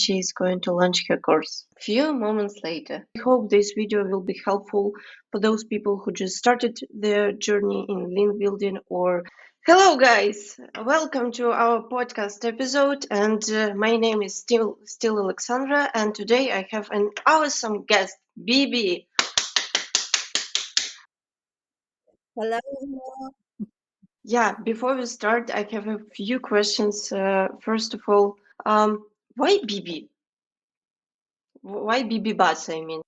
she is going to launch her course. Few moments later. I hope this video will be helpful for those people who just started their journey in link building or Hello guys, welcome to our podcast episode, and my name is still Oleksandra, and today I have an awesome guest, Bibi. Hello. Yeah, before we start, I have a few questions. First of all, why Bibi? Why Bibi Bus, I mean?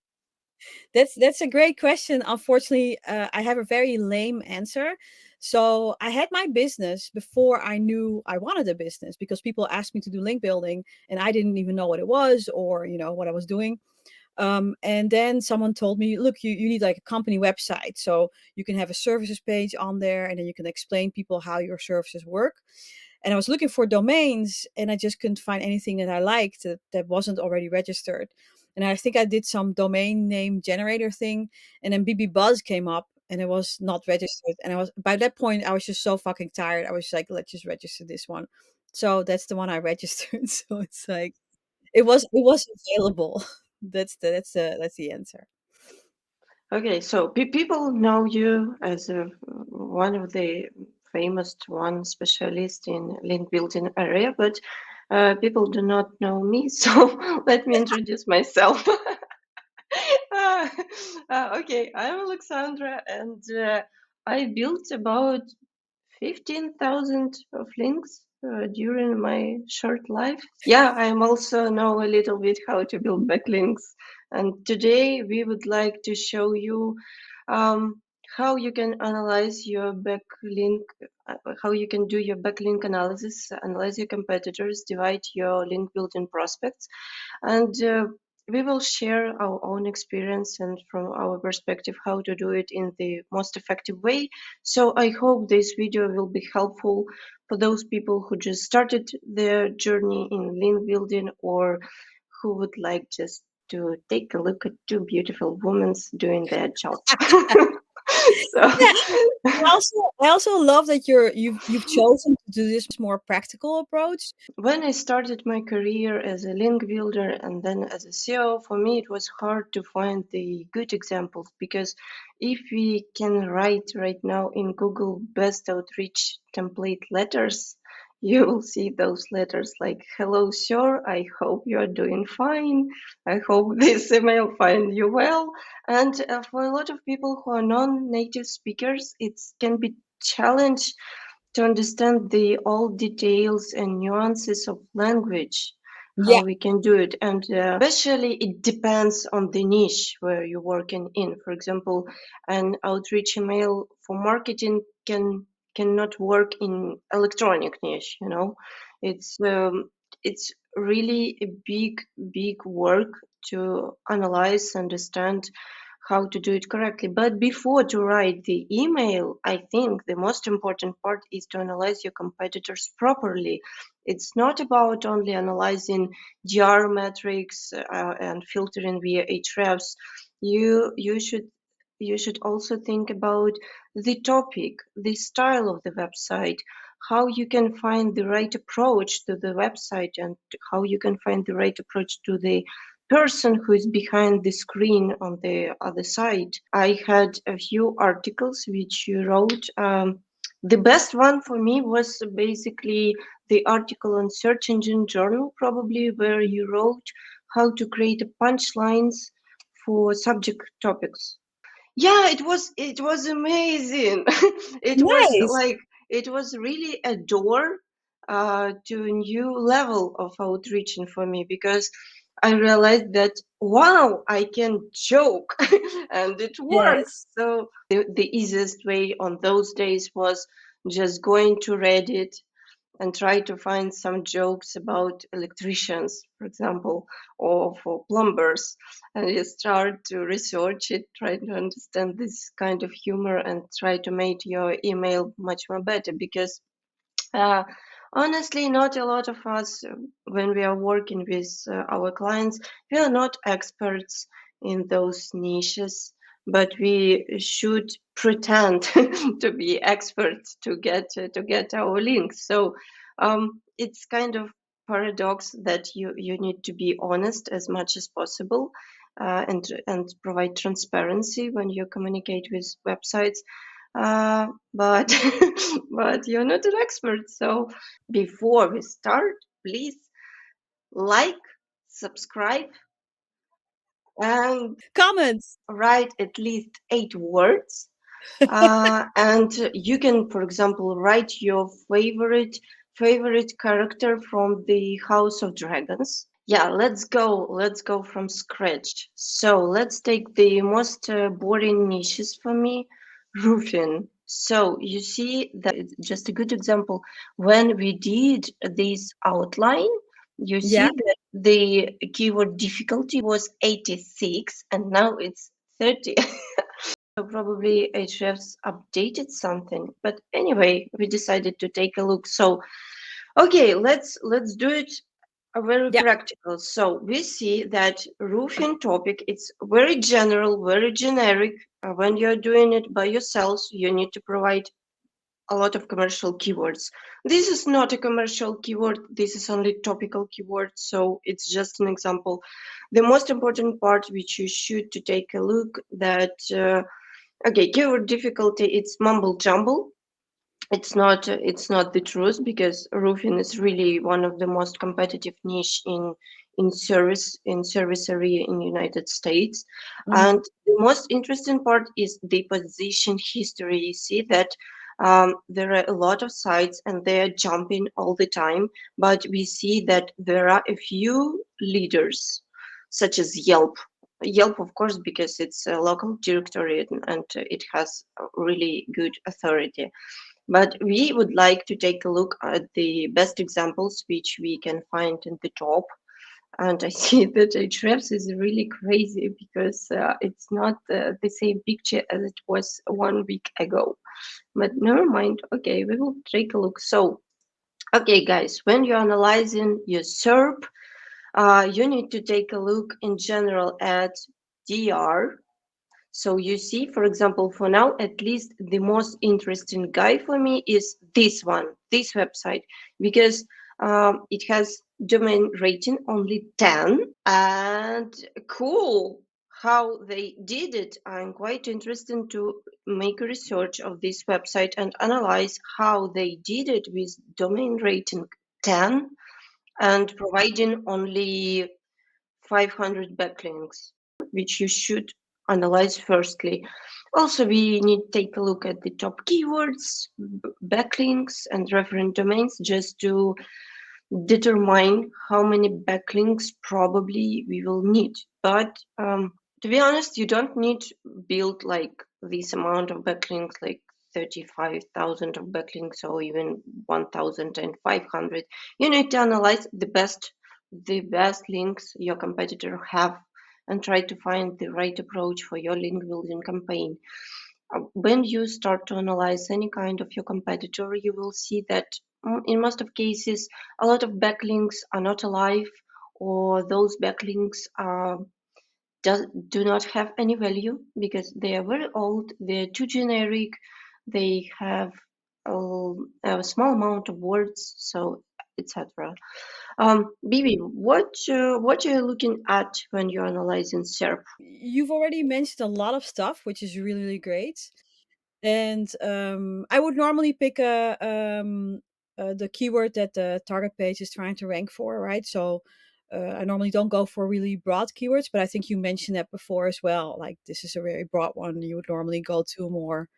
That's a great question. Unfortunately, I have a very lame answer. So I had my business before I knew I wanted a business because people asked me to do link building and I didn't even know what it was or what I was doing. And then someone told me, look, you need like a company website. So you can have a services page on there and then you can explain people how your services work. And I was looking for domains and I just couldn't find anything that I liked that wasn't already registered. And I think I did some domain name generator thing and then BB Buzz came up and it was not registered. And by that point, I was just so fucking tired. I was like, let's just register this one. So that's the one I registered. So it's like, it was available. That's the answer. Okay, so people know you as one of the famous one specialist in link building area, but people do not know me, so let me introduce myself. Uh, okay, I'm Alexandra, and I built about 15,000 of links during my short life. Yeah, I also know a little bit how to build backlinks. And today we would like to show you um, how you can analyze your backlink, how you can do your backlink analysis, analyze your competitors, divide your link building prospects, and we will share our own experience and from our perspective how to do it in the most effective way. So I hope this video will be helpful for those people who just started their journey in link building or who would like just to take a look at two beautiful women doing their job. So Yeah, I also love that you've chosen to do this more practical approach. when I started my career as a link builder and then as a SEO, for me it was hard to find the good examples because if we can write right now in Google best outreach template letters, you will see those letters like, hello, sir, I hope you are doing fine. I hope this email finds you well. And for a lot of people who are non-native speakers, it can be challenge to understand the all details and nuances of language, Yeah. how we can do it. And especially it depends on the niche where you're working in. For example, an outreach email for marketing cannot work in electronic niche, you know. It's really a big work to analyze, understand how to do it correctly. But before to write the email, I think the most important part is to analyze your competitors properly. It's not about only analyzing GR metrics and filtering via Ahrefs. You should also think about the topic, the style of the website, how you can find the right approach to the website, and how you can find the right approach to the person who is behind the screen on the other side. I had a few articles which you wrote. The best one for me was basically the article on Search Engine Journal, probably, where you wrote how to create punchlines for subject topics. Yeah, it was amazing. It was Nice. like it was really a door to a new level of outreaching for me because I realized that wow, I can joke and it Yes. works. So the easiest way on those days was just going to Reddit and try to find some jokes about electricians, for example, or for plumbers. And you start to research it, try to understand this kind of humor and try to make your email much more better because uh, honestly, not a lot of us, when we are working with our clients, we are not experts in those niches, but we should pretend to be experts to get our links. So it's kind of paradox that you need to be honest as much as possible, and provide transparency when you communicate with websites. But but you're not an expert. So before we start, please like, subscribe, and Comments. write at least 8 words. And you can, for example, write your favorite character from the House of Dragons. Yeah, let's go from scratch. So let's take the most boring niches for me. Roofing. So you see that it's just a good example. When we did this outline, you Yeah. see that the keyword difficulty was 86 and now it's 30. So probably Ahrefs updated something. But anyway, we decided to take a look. So okay, let's do it very Yeah. practical. So we see that roofing topic, it's very general, very generic. When you're doing it by yourself, you need to provide a lot of commercial keywords. This is not a commercial keyword. This is only topical keyword. So it's just an example. The most important part which you should to take a look that, okay, keyword difficulty, it's mumble jumble. It's not the truth, because roofing is really one of the most competitive niche in service area in United States. Mhm. And the most interesting part is the position history. You see that there are a lot of sites and they're jumping all the time, but we see that there are a few leaders, such as Yelp, of course, because it's a local directory and it has a really good authority. But we would like to take a look at the best examples which we can find in the top. And I see that Ahrefs is really crazy because it's not the same picture as it was 1 week ago. But never mind. Okay, we will take a look. So, okay, guys, when you're analyzing your SERP, you need to take a look in general at DR. So you see, for example, for now, at least the most interesting guy for me is this one, this website, because it has domain rating only 10. And cool how they did it. I'm quite interested to make a research of this website and analyze how they did it with domain rating 10 and providing only 500 backlinks, which you should analyze firstly. Also, we need to take a look at the top keywords, backlinks, and referent domains just to determine how many backlinks probably we will need. But to be honest, you don't need to build like this amount of backlinks, like 35,000 of backlinks or even 1,500. You need to analyze the best links your competitor have and try to find the right approach for your link building campaign. When you start to analyze any kind of your competitor, you will see that in most of cases, a lot of backlinks are not alive, or those backlinks do not have any value because they are very old, they're too generic, they have a small amount of words, so etc. Bibi, what are you looking at when you're analyzing SERP? You've already mentioned a lot of stuff, which is really, really great. And I would normally pick the keyword that the target page is trying to rank for, right? So I normally don't go for really broad keywords, but I think you mentioned that before as well. Like this is a very broad one. You would normally go to a more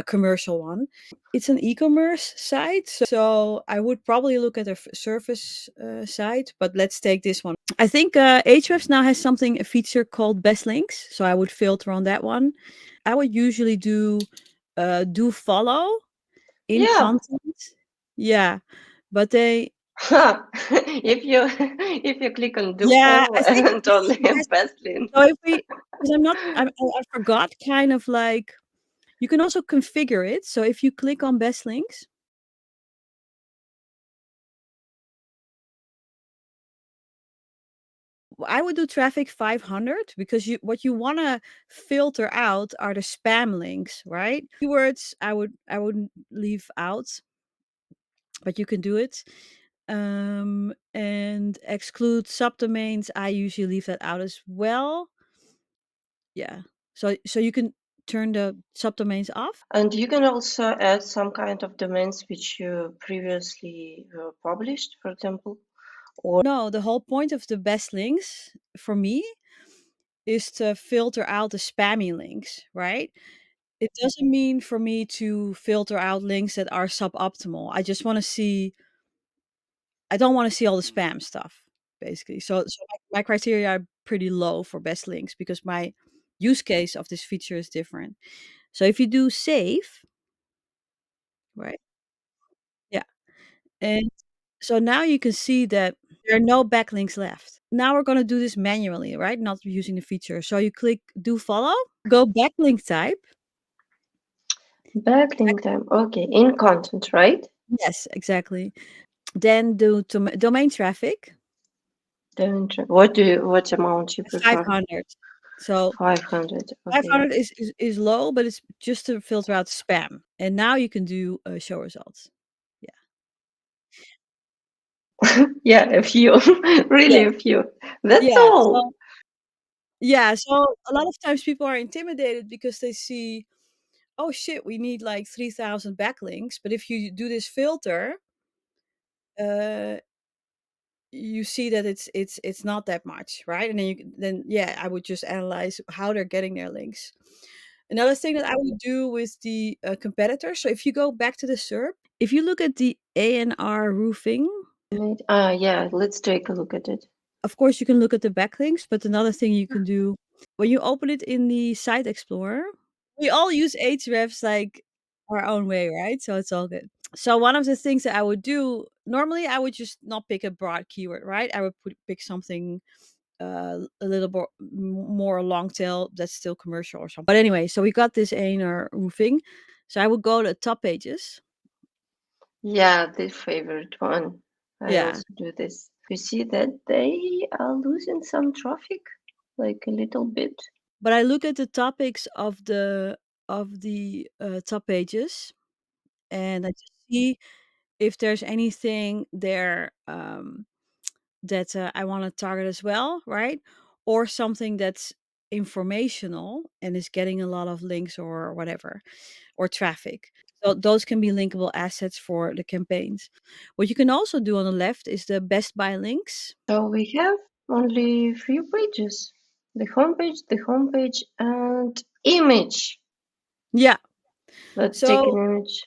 commercial one. It's an e-commerce site, so I would probably look at a service site. But let's take this one. I think Ahrefs now has a feature called best links, so I would filter on that one. I would usually do follow in Yeah. content. Yeah, but they if you click on do yeah, follow I think and on the yes. best link. So if we because I forgot kind of like you can also configure it. So if you click on best links, I would do traffic 500 because what you want to filter out are the spam links, right? Keywords I would leave out, but you can do it. And exclude subdomains, I usually leave that out as well. Yeah. So you can turn the subdomains off. And you can also add some kind of domains which you previously published, for example. No, the whole point of the best links for me is to filter out the spammy links, right? It doesn't mean for me to filter out links that are suboptimal. I just want to see, I don't want to see all the spam stuff, basically. So my criteria are pretty low for best links because my use case of this feature is different. So if you do save, right? Yeah. And so now you can see that there are no backlinks left. Now we're going to do this manually, right? Not using the feature. So you click do follow, go backlink type. Backlink time. Okay, in content, right? Yes, exactly. Then do domain traffic, What amount you prefer? 500. So 500. Okay. 500 is low, but it's just to filter out spam. And now you can do show results. Yeah. Yeah, a few. Really Yes. a few. That's Yeah. all. So yeah. So a lot of times people are intimidated because they see, oh shit, we need like 3,000 backlinks. But if you do this filter, uh, you see that it's not that much, right? And then then yeah, I would just analyze how they're getting their links. Another thing that I would do with the competitors. So if you go back to the SERP, if you look at the ANR roofing, Yeah, let's take a look at it. of course you can look at the backlinks, but another thing you can do when you open it in the site explorer, we all use Ahrefs like our own way, right? So it's all good. So one of the things that I would do normally, I would just not pick a broad keyword, right? I would pick something a little more long tail that's still commercial or something. But anyway, so we got this ANR roofing. So I would go to top pages. Yeah, the favorite one. I Yeah, also do this. We see that they are losing some traffic, like a little bit. but I look at the topics of the top pages, and I just see if there's anything there that I want to target as well, right? Or something that's informational and is getting a lot of links or whatever, or traffic. So those can be linkable assets for the campaigns. What you can also do on the left is the best by links. So we have only few pages. The homepage, and image. Yeah. Let's take an So, image.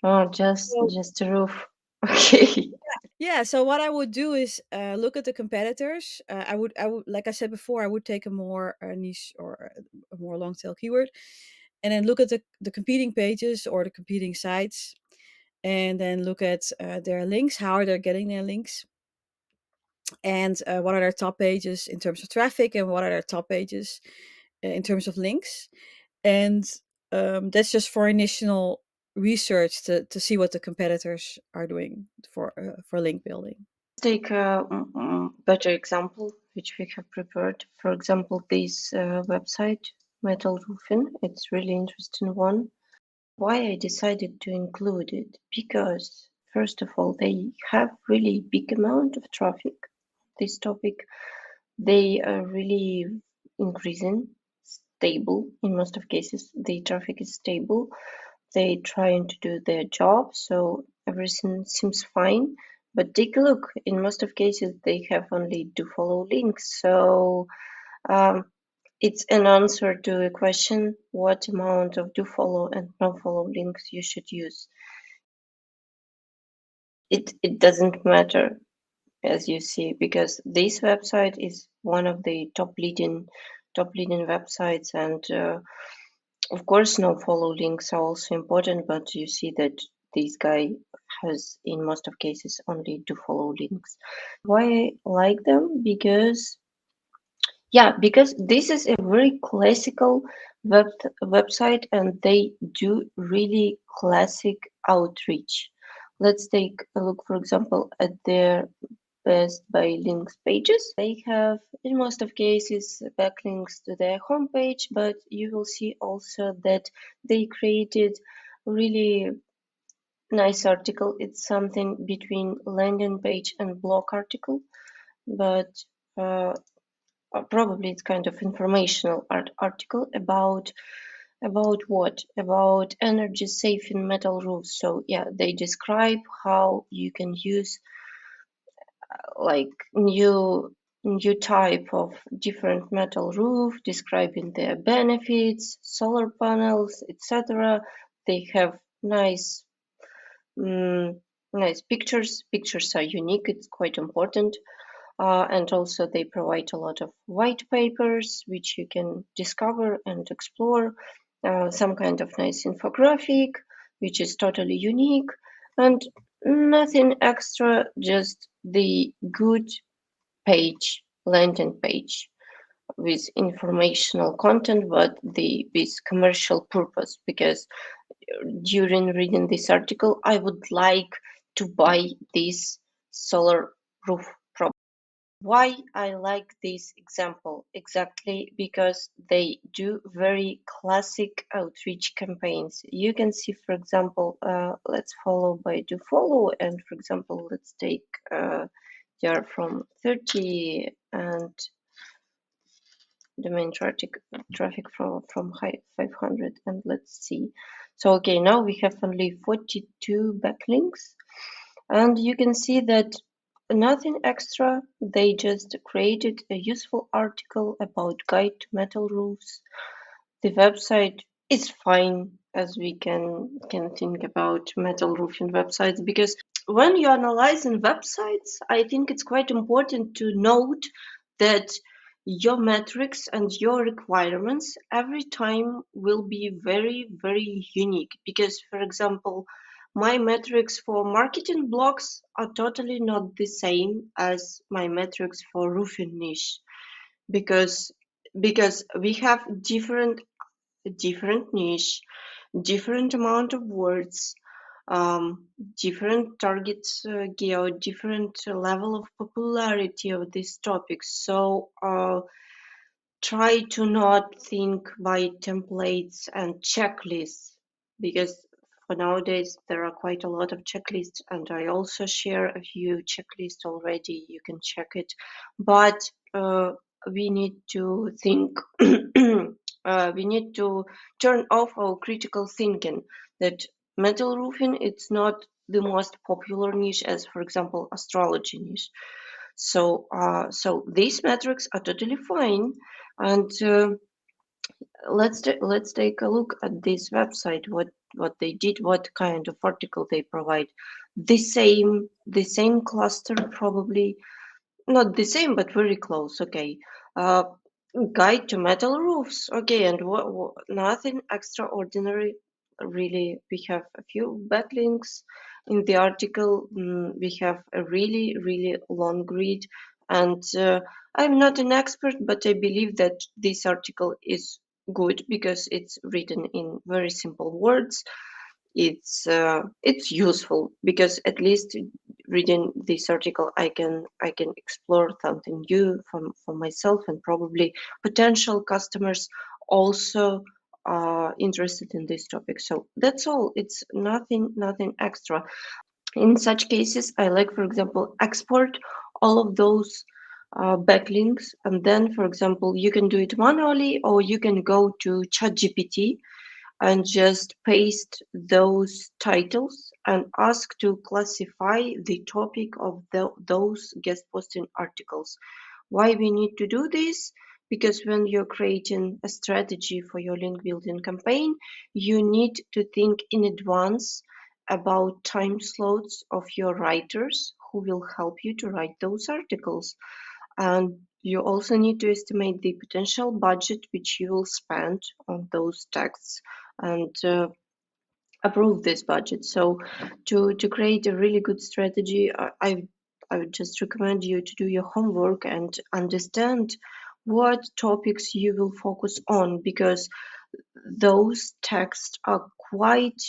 Oh, so just a roof. Okay. yeah. So what I would do is look at the competitors. I would, like I said before, I would take a more niche or a more long tail keyword, and then look at the competing pages or the competing sites, and then look at their links. How are they getting their links? And what are their top pages in terms of traffic, and what are their top pages in terms of links? And that's just for initial research to see what the competitors are doing for link building. Take a better example, which we have prepared. For example, this website, Metal Roofing. It's really interesting one. Why I decided to include it? Because first of all, they have really big amount of traffic. This topic, they are really increasing, stable in most of cases. The traffic is stable. They trying to do their job, so everything seems fine. But take a look. In most of cases, they have only do follow links. So um, it's an answer to a question: what amount of do follow and no follow links you should use. It doesn't matter, as you see, because this website is one of the top leading websites, and of course no follow links are also important, but you see that this guy has in most of cases only do follow links. Why I like them? Because this is a very classical website, and they do really classic outreach. Let's take a look, for example, at their best by links pages. They have, in most of cases, backlinks to their homepage, but you will see also that they created really nice article. It's something between landing page and blog article, but probably it's kind of informational article about what? About energy saving metal roofs. So yeah, they describe how you can use like new type of different metal roof, describing their benefits, solar panels, etc. They have mm, nice pictures. Pictures are unique. It's quite important. And also they provide a lot of white papers which you can discover and explore, some kind of nice infographic which is totally unique, and nothing extra, just the good page, landing page with informational content, but with commercial purpose, because during reading this article I would like to buy this solar roof. Why I like this example? Exactly because they do very classic outreach campaigns. You can see, for example, let's follow by do follow, and for example, let's take they are from 30 and domain traffic from high 500, and let's see. So okay, now we have only 42 backlinks, and you can see that nothing extra. They just created a useful article about guide to metal roofs. The website is fine, as we can think about metal roofing websites, because when you're analyzing websites, I think it's quite important to note that your metrics and your requirements every time will be very, very unique. Because, for example, my metrics for marketing blogs are totally not the same as my metrics for roofing niche, because we have different niche, different amount of words, different targets, geo, different level of popularity of these topics. So try to not think by templates and checklists, because for nowadays there are quite a lot of checklists, and I also share a few checklists already. You can check it, but we need to think. We need to turn off our critical thinking that metal roofing, it's not the most popular niche as, for example, astrology niche. So these metrics are totally fine, and let's take a look at this website. What they did, what kind of article they provide. The same cluster, probably not the same, but very close. Okay. Uh, Guide to metal roofs. Okay, and nothing extraordinary. Really, we have a few backlinks in the article. We have a really, really long read, and I'm not an expert, but I believe that this article is good because it's written in very simple words. It's useful because at least reading this article I can explore something new for myself, and probably potential customers also are interested in this topic. So that's all. It's nothing extra. In such cases, I like, for example, export all of those backlinks, and then, for example, you can do it manually, or you can go to ChatGPT and just paste those titles and ask to classify the topic of those guest posting articles. Why we need to do this? Because when you're creating a strategy for your link building campaign, you need to think in advance about time slots of your writers who will help you to write those articles. And you also need to estimate the potential budget which you will spend on those texts, and approve this budget. So to create a really good strategy, I would just recommend you to do your homework and understand what topics you will focus on, because those texts are quite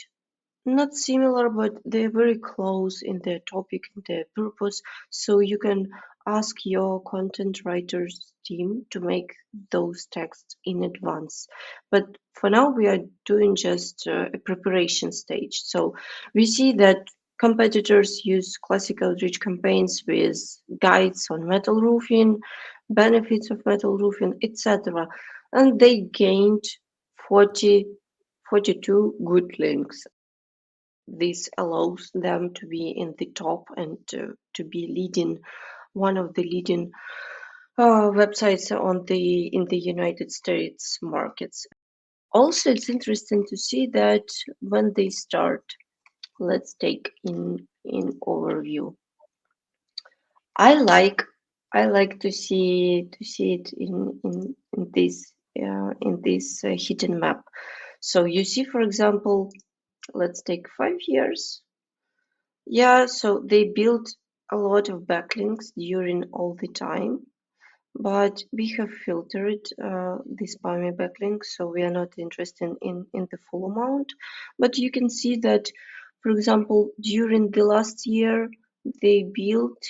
not similar, but they're very close in their topic, in their purpose. So you can ask your content writers team to make those texts in advance. But for now, we are doing just a preparation stage. So we see that competitors use classical rich campaigns with guides on metal roofing, benefits of metal roofing, etc. And they gained 42 good links. This allows them to be in the top and to be leading, one of the leading websites in the United States markets. Also, it's interesting to see that when they start, let's take in overview. I like to see it in this hidden map. So you see, for example, let's take 5 years. Yeah, so they built a lot of backlinks during all the time, but we have filtered the spammy backlinks, so we are not interested in the full amount. But you can see that, for example, during the last year, they built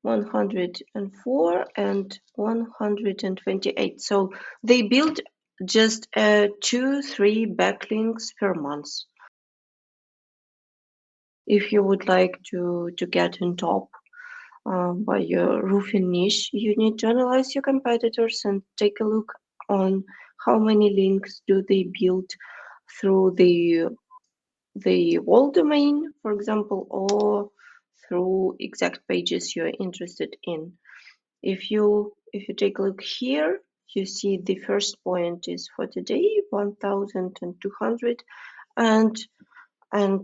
104 and 128. So they built just 2-3 backlinks per month. If you would like to get on top by your roofing niche, you need to analyze your competitors and take a look on how many links do they build through the wall domain, for example, or through exact pages you're interested in. If you take a look here, you see the first point is for today, 1,200, and in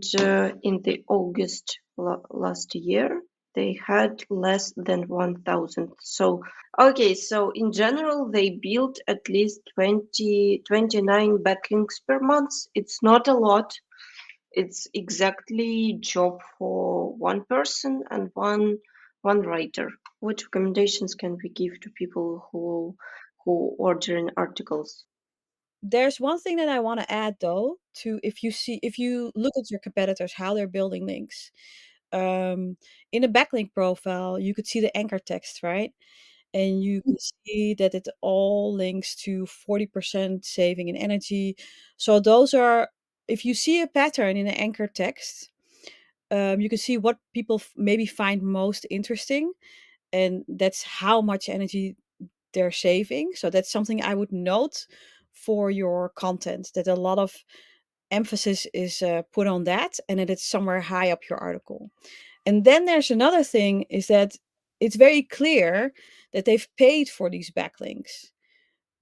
the August last year, they had less than 1,000. So, okay, so in general, they built at least 29 backlinks per month. It's not a lot. It's exactly job for one person and one writer. What recommendations can we give to people who order in articles? There's one thing that I want to add though, to if you look at your competitors, how they're building links. In a backlink profile, you could see the anchor text, right? And you can see that it all links to 40% saving in energy. So those are, if you see a pattern in the anchor text, you can see what people maybe find most interesting, and that's how much energy they're saving. So that's something I would note for your content, that a lot of emphasis is put on that, and that it's somewhere high up your article. And then there's another thing, is that it's very clear that they've paid for these backlinks,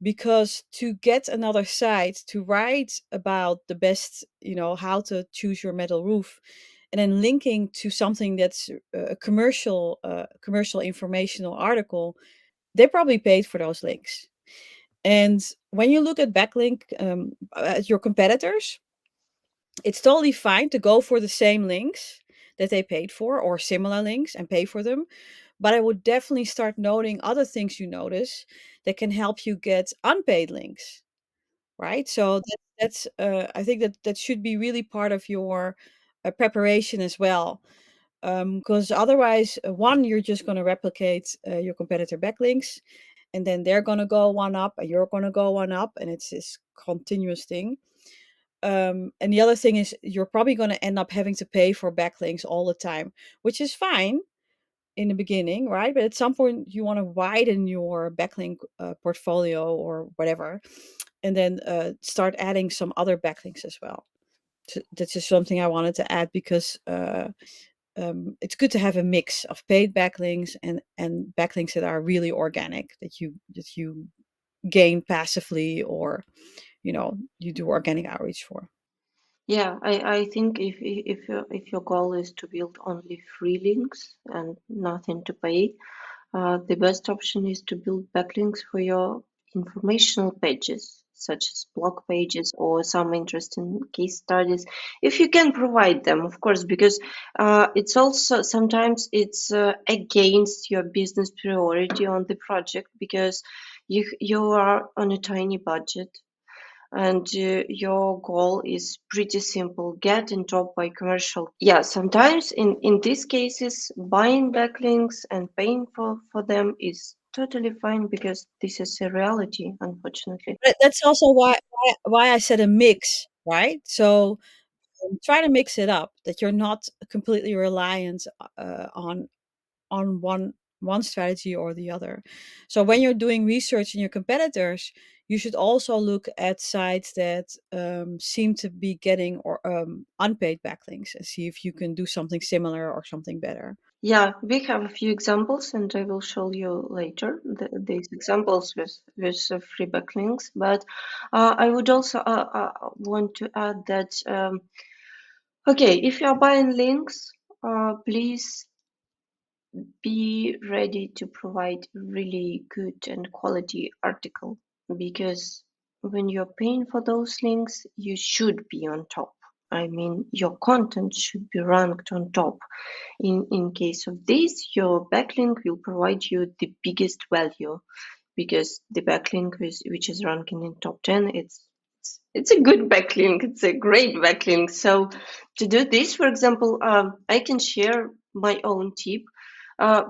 because to get another site to write about the best, how to choose your metal roof, and then linking to something that's a commercial informational article, they probably paid for those links. And when you look at backlink, at your competitors, it's totally fine to go for the same links that they paid for, or similar links, and pay for them. But I would definitely start noting other things you notice that can help you get unpaid links, right? So that's I think that should be really part of your preparation as well. Because otherwise, one, you're just going to replicate your competitor backlinks, and then they're going to go one up, and you're going to go one up, and it's this continuous thing. And the other thing is, you're probably going to end up having to pay for backlinks all the time, which is fine in the beginning, right? But at some point, you want to widen your backlink portfolio or whatever, and then start adding some other backlinks as well. So that's just something I wanted to add, because it's good to have a mix of paid backlinks and backlinks that are really organic, that you gain passively, or you do organic outreach for. Yeah, I think if your goal is to build only free links and nothing to pay, the best option is to build backlinks for your informational pages, such as blog pages or some interesting case studies, if you can provide them, of course, because it's also sometimes it's against your business priority on the project, because you are on a tiny budget. and your goal is pretty simple: get in top by commercial. Yeah, sometimes in these cases, buying backlinks and paying for them is totally fine, because this is a reality, unfortunately. But that's also why I said a mix, right? So try to mix it up, that you're not completely reliant on one strategy or the other. So when you're doing research in your competitors, you should also look at sites that seem to be getting or unpaid backlinks, and see if you can do something similar or something better. Yeah, we have a few examples, and I will show you later these examples with free backlinks. But I would also want to add that okay, if you are buying links, please be ready to provide really good and quality article, because when you're paying for those links, you should be on top. I mean, your content should be ranked on top. In case of this, your backlink will provide you the biggest value, because the backlink which is ranking in top 10, it's a good backlink, it's a great backlink. So to do this, for example, I can share my own tip.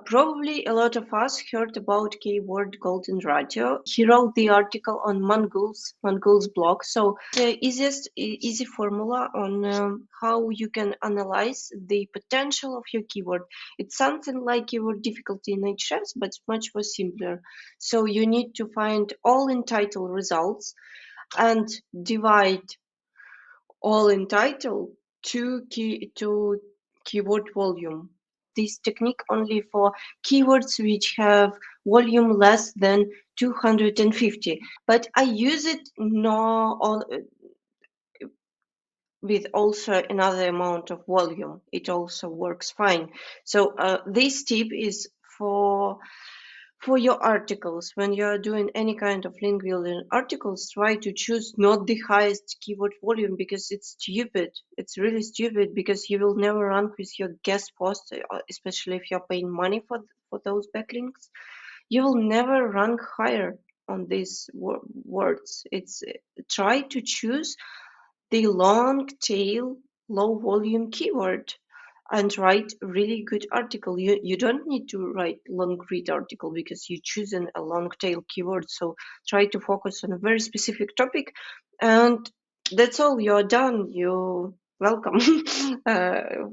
Probably a lot of us heard about keyword golden ratio. He wrote the article on Mangul's blog. So the easy formula on how you can analyze the potential of your keyword. It's something like keyword difficulty in Ahrefs, but much more simpler. So you need to find all in title results and divide all in title to keyword volume. This technique only for keywords which have volume less than 250, but I use it with also another amount of volume. It also works fine. So this tip is for your articles. When you're doing any kind of link building articles, try to choose not the highest keyword volume, because it's stupid. It's really stupid, because you will never rank with your guest post, especially if you're paying money for those backlinks. You will never rank higher on these words. It's try to choose the long tail, low volume keyword and write really good article. You don't need to write long read article because you chosen a long tail keyword. So try to focus on a very specific topic, and that's all. You're done. You welcome.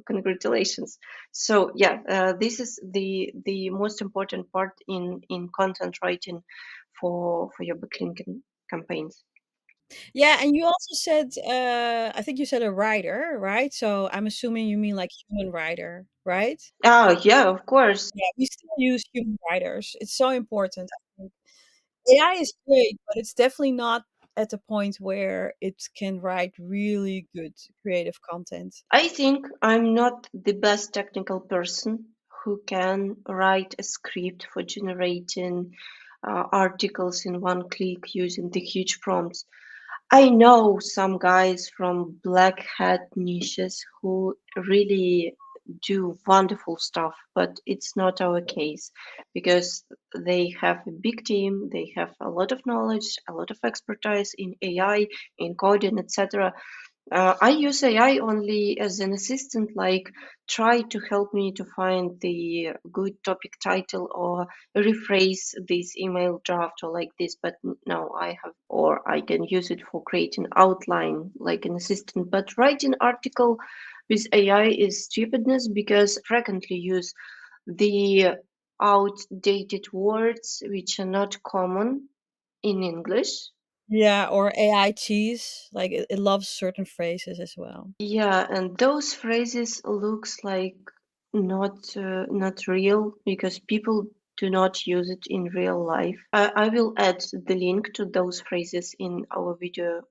Congratulations. So yeah, this is the most important part in content writing for your backlinking campaigns. Yeah, and you also said, I think you said a writer, right? So I'm assuming you mean like human writer, right? Oh yeah, of course. Yeah, we still use human writers. It's so important. I think AI is great, but it's definitely not at the point where it can write really good creative content. I think I'm not the best technical person who can write a script for generating articles in one click using the huge prompts. I know some guys from black hat niches who really do wonderful stuff, but it's not our case, because they have a big team, they have a lot of knowledge, a lot of expertise in AI, in coding, etc. I use AI only as an assistant, like try to help me to find the good topic title or rephrase this email draft or like this. But no, I have, or I can use it for creating outline like an assistant. But writing article with AI is stupidness, because frequently use the outdated words which are not common in English. Yeah, or AI cheese, like it loves certain phrases as well. Yeah, and those phrases looks like not real, because people do not use it in real life. I will add the link to those phrases in our video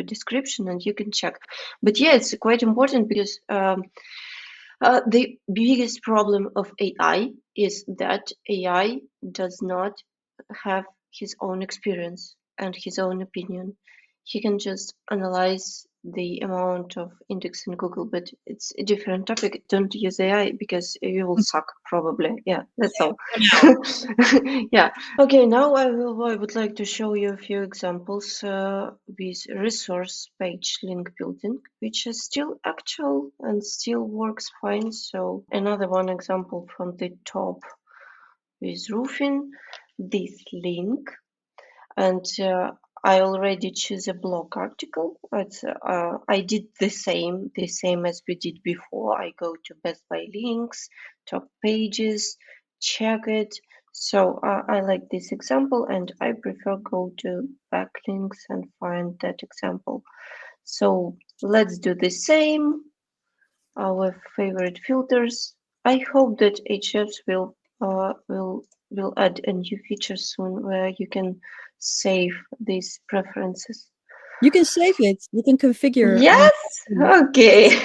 description, and you can check. But yeah, it's quite important, because the biggest problem of AI is that AI does not have his own experience and his own opinion. He can just analyze the amount of index in Google, but it's a different topic. Don't use AI because you will suck probably. Yeah, that's all. Yeah. Okay, now I would like to show you a few examples with resource page link building, which is still actual and still works fine. So another one example from the top with roofing, this link, and I already choose a blog article. I did the same as we did before. I go to Best Buy links, top pages, check it. So I like this example, and I prefer go to backlinks and find that example. So let's do the same. Our favorite filters. I hope that Ahrefs will add a new feature soon where you can save these preferences. You can save it. You can configure. Yes. Okay.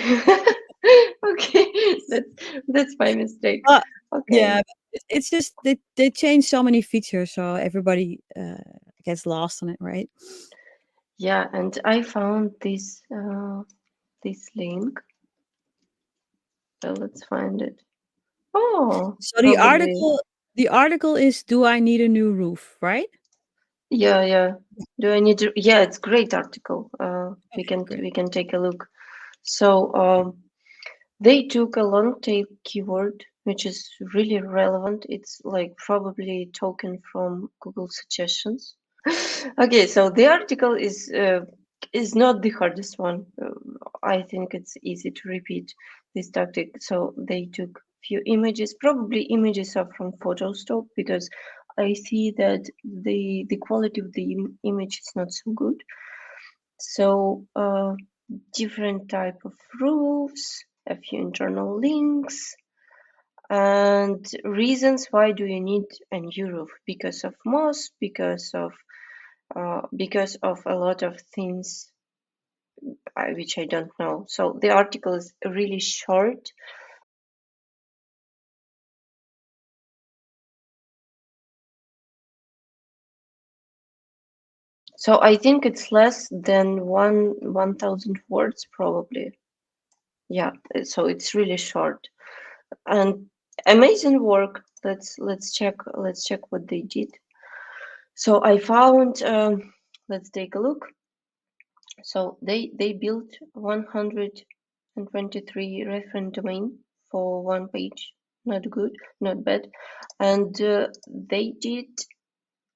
Okay. That's my mistake. Okay. Yeah, it's just they change so many features, so everybody gets lost on it, right? Yeah, and I found this this link. So let's find it. Oh, So probably. the article is "Do I need a new roof?" Right? Yeah. Do I need to? Yeah, it's great article. We Okay, great. can take a look. So they took a long tail keyword, which is really relevant. It's like probably taken from Google suggestions. Okay, so the article is not the hardest one. I think it's easy to repeat this tactic. So they took few images. Probably images are from Photoshop because I see that the quality of the image is not so good. So different type of roofs, a few internal links, and reasons why do you need a new roof? Because of moss, because of a lot of things which I don't know. So the article is really short. So I think it's less than 1,000 words probably. Yeah, so it's really short and amazing work. Let's check what they did. So I found. Let's take a look. So they built 123 reference domain for one page. Not good, not bad, and they did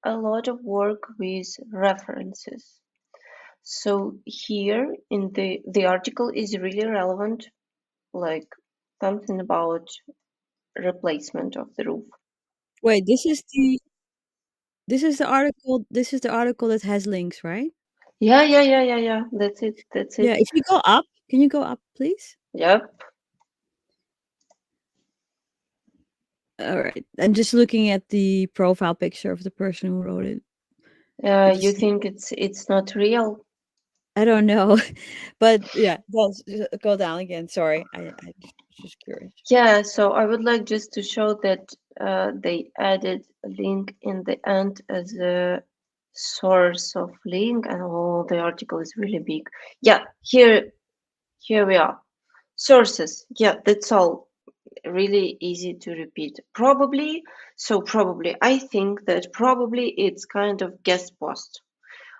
a lot of work with references. So here in the article is really relevant, like something about replacement of the roof. Wait, this is the article that has links, right? Yeah. That's it. That's Yeah, it. if you go up, can you go up, please? Yep. All right. I'm just looking at the profile picture of the person who wrote it. You It's think it's not real? I don't know, but yeah, well, go down again. Sorry, I just curious. Yeah, so I would like just to show that they added a link in the end as a source of link, and oh, the article is really big. Yeah, here we are. Sources. Yeah, that's all. Really easy to repeat. Probably, I think that probably it's kind of guest post,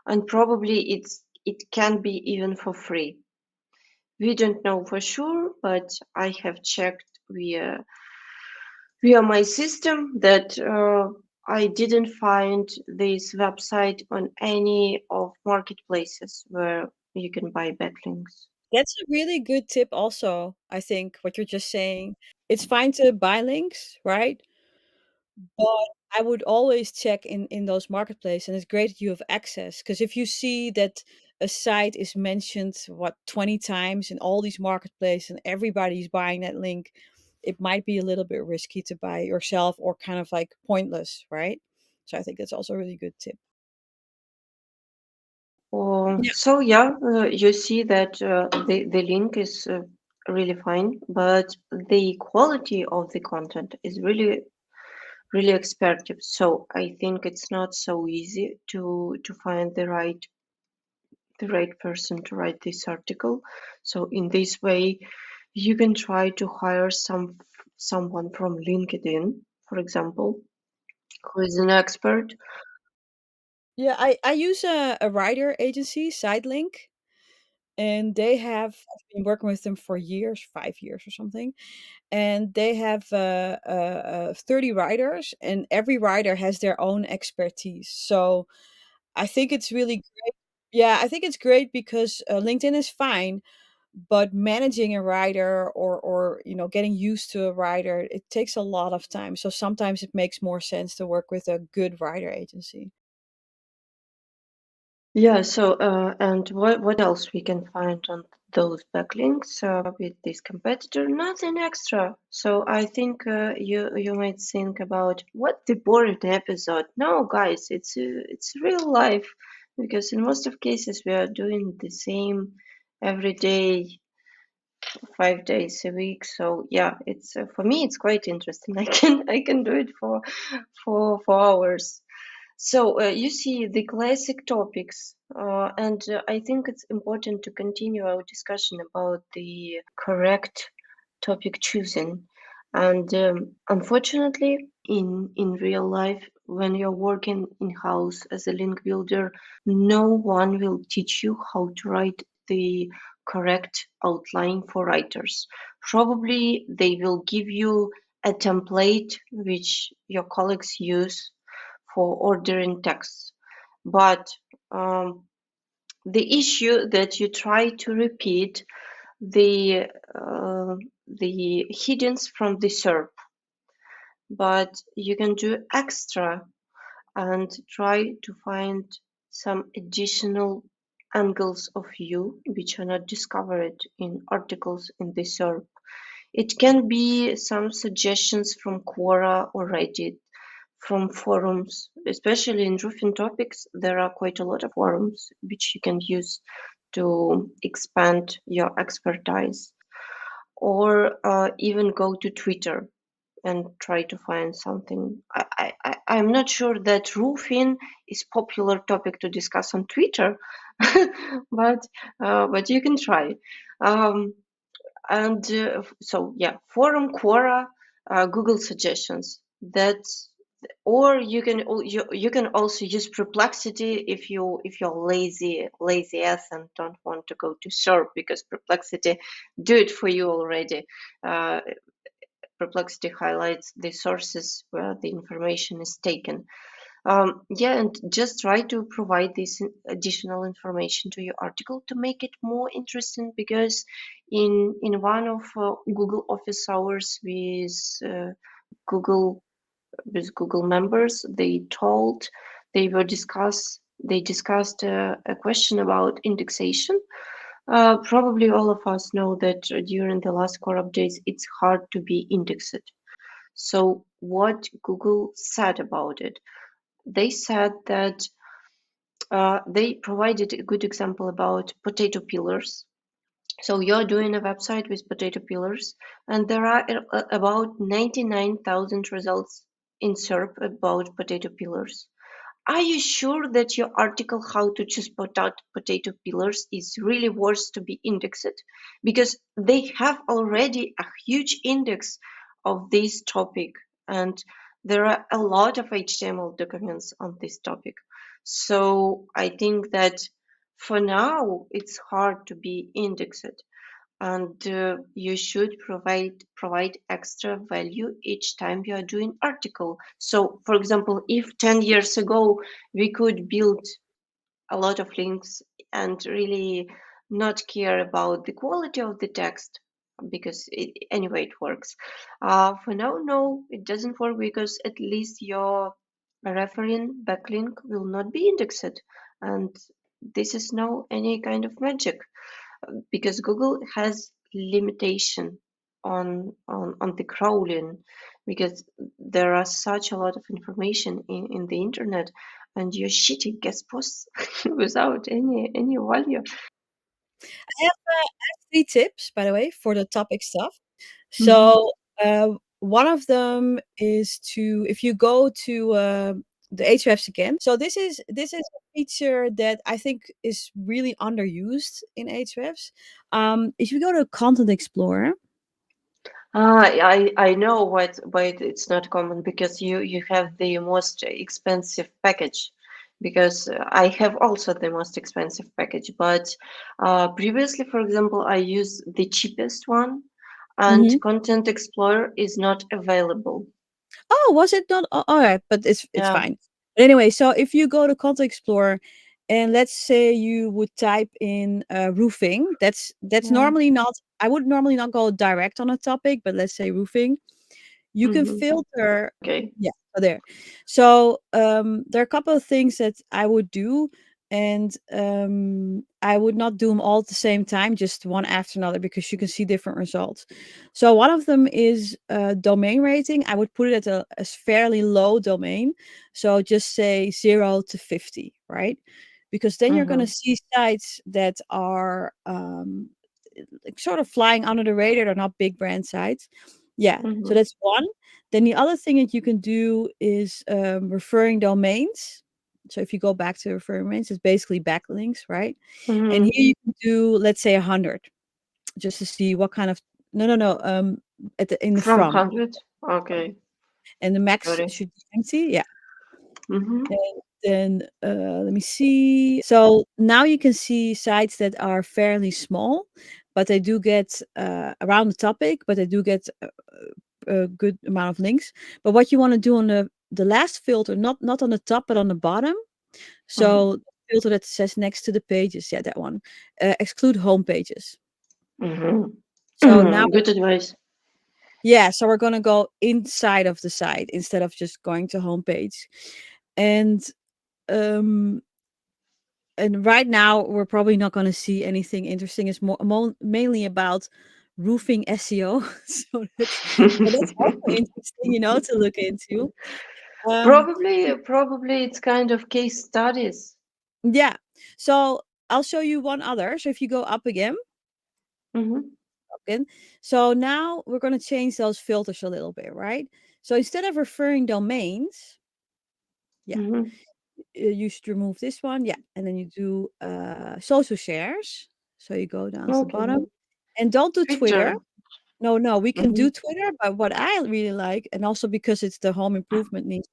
and probably it can be even for free. We don't know for sure, but I have checked via my system that I didn't find this website on any of marketplaces where you can buy backlinks. That's a really good tip. Also, I think what you're just saying. It's fine to buy links, right? But I would always check in those marketplaces, and it's great that you have access because if you see that a site is mentioned 20 times in all these marketplaces and everybody's buying that link, it might be a little bit risky to buy yourself or kind of like pointless, right? So I think that's also a really good tip. Yeah. So yeah, you see that the link is really fine, but the quality of the content is really expensive. So I think it's not so easy to find the right the right person to write this article. So in this way, you can try to hire someone from LinkedIn, for example, who is an expert. Yeah, I use a writer agency, SideLink, and they have I've been working with them for years, 5 years or something, and they have 30 writers, and every writer has their own expertise. So I think it's really great. Yeah, I think it's great because LinkedIn is fine, but managing a writer or getting used to a writer, it takes a lot of time. So sometimes it makes more sense to work with a good writer agency. Yeah, so and what else we can find on those backlinks with this competitor? Nothing extra. So I think you might think about what the boring episode. No, guys, it's real life because in most of cases we are doing the same every day, 5 days a week. So yeah, it's for me it's quite interesting. I can do it for hours. So you see the classic topics, and I think it's important to continue our discussion about the correct topic choosing. And unfortunately, in real life, when you're working in house as a link builder, no one will teach you how to write the correct outline for writers. Probably they will give you a template which your colleagues use for ordering texts. But the issue that you try to repeat the the headings from the SERP, but you can do extra and try to find some additional angles of view which are not discovered in articles in the SERP. It can be some suggestions from Quora or Reddit, from forums, especially in roofing topics. There are quite a lot of forums which you can use to expand your expertise, or even go to Twitter and try to find something. I'm not sure that roofing is popular topic to discuss on Twitter, but you can try. Um, and so yeah, forum, Quora, Google suggestions. That's, or you can also use Perplexity if you're lazy ass and don't want to go to SERP, because Perplexity do it for you already. Uh, Perplexity highlights the sources where the information is taken. Yeah, and just try to provide this additional information to your article to make it more interesting, because in one of Google office hours Google Google members, they discussed a question about indexation. Probably all of us know that during the last core updates, it's hard to be indexed. So what Google said about it? They said that they provided a good example about potato peelers. So you're doing a website with potato peelers, and there are about 99,000 results in SERP about potato peelers. Are you sure that your article how to choose potato peelers is really worth to be indexed? Because they have already a huge index of this topic, and there are a lot of HTML documents on this topic. So I think that for now it's hard to be indexed, and you should provide extra value each time you are doing article. So for example, if 10 years ago we could build a lot of links and really not care about the quality of the text, because anyway it works, for now, no, it doesn't work, because at least your referring backlink will not be indexed, and this is no any kind of magic, because Google has limitation on the crawling, because there are such a lot of information in the internet, and you're shitting guest posts without any value. I have 3 tips, by the way, for the topic stuff. Mhm. So one of them is to if you go to the Ahrefs again. So this is a feature that I think is really underused in Ahrefs. If you go to Content Explorer, I know why it's not common, because you have the most expensive package. Because I have also the most expensive package, but previously, for example, I use the cheapest one, and Mhm. Content Explorer is not available. Oh, was it not? Oh, all right, but it's Yeah. fine. But anyway, so if you go to Content Explorer, and let's say you would type in roofing, that's Yeah. normally not. I would normally not go direct on a topic, but let's say roofing. You can Hmm. filter. Okay. Yeah, so there. So there are a couple of things that I would do, and I would not do them all at the same time, just one after another, because you can see different results. So one of them is domain rating. I would put it at a fairly low domain, so just say 0 to 50, right? Because then you're going to Hmm. see sites that are like sort of flying under the radar. They're not big brand sites. Yeah, so Hmm. that's one. Then the other thing that you can do is referring domains. So if you go back to referring domains, it's basically backlinks, right? And here Hmm. you can do, let's say, 100, just to see what kind of no. At the in the From from, 100. Okay. and the max Got it. should be empty. Yeah. Hmm. And then let me see. So now you can see sites that are fairly small, but they do get around the topic, but they do get a good amount of links. But what you want to do on the last filter, not on the top, but on the bottom. Hmm. So the filter that says next to the pages, yeah, that one. Exclude home pages. Hmm. So now, Good advice. yeah, so we're gonna go inside of the site instead of just going to homepage. And um and right now we're probably not going to see anything interesting. It's mainly about roofing SEO. So that's also interesting, to look into. Um, Probably it's kind of case studies. yeah. So I'll show you one other. So if you go up Hmm. again, so now we're going to change those filters a little bit, right? So instead of referring domains, yeah, Hmm. you should remove this one, yeah, and then you do social shares. So you go down to the Okay. bottom, and don't do Twitter. Twitter. No, no, we can Hmm. do Twitter, but what I really like, and also because it's the home improvement niche,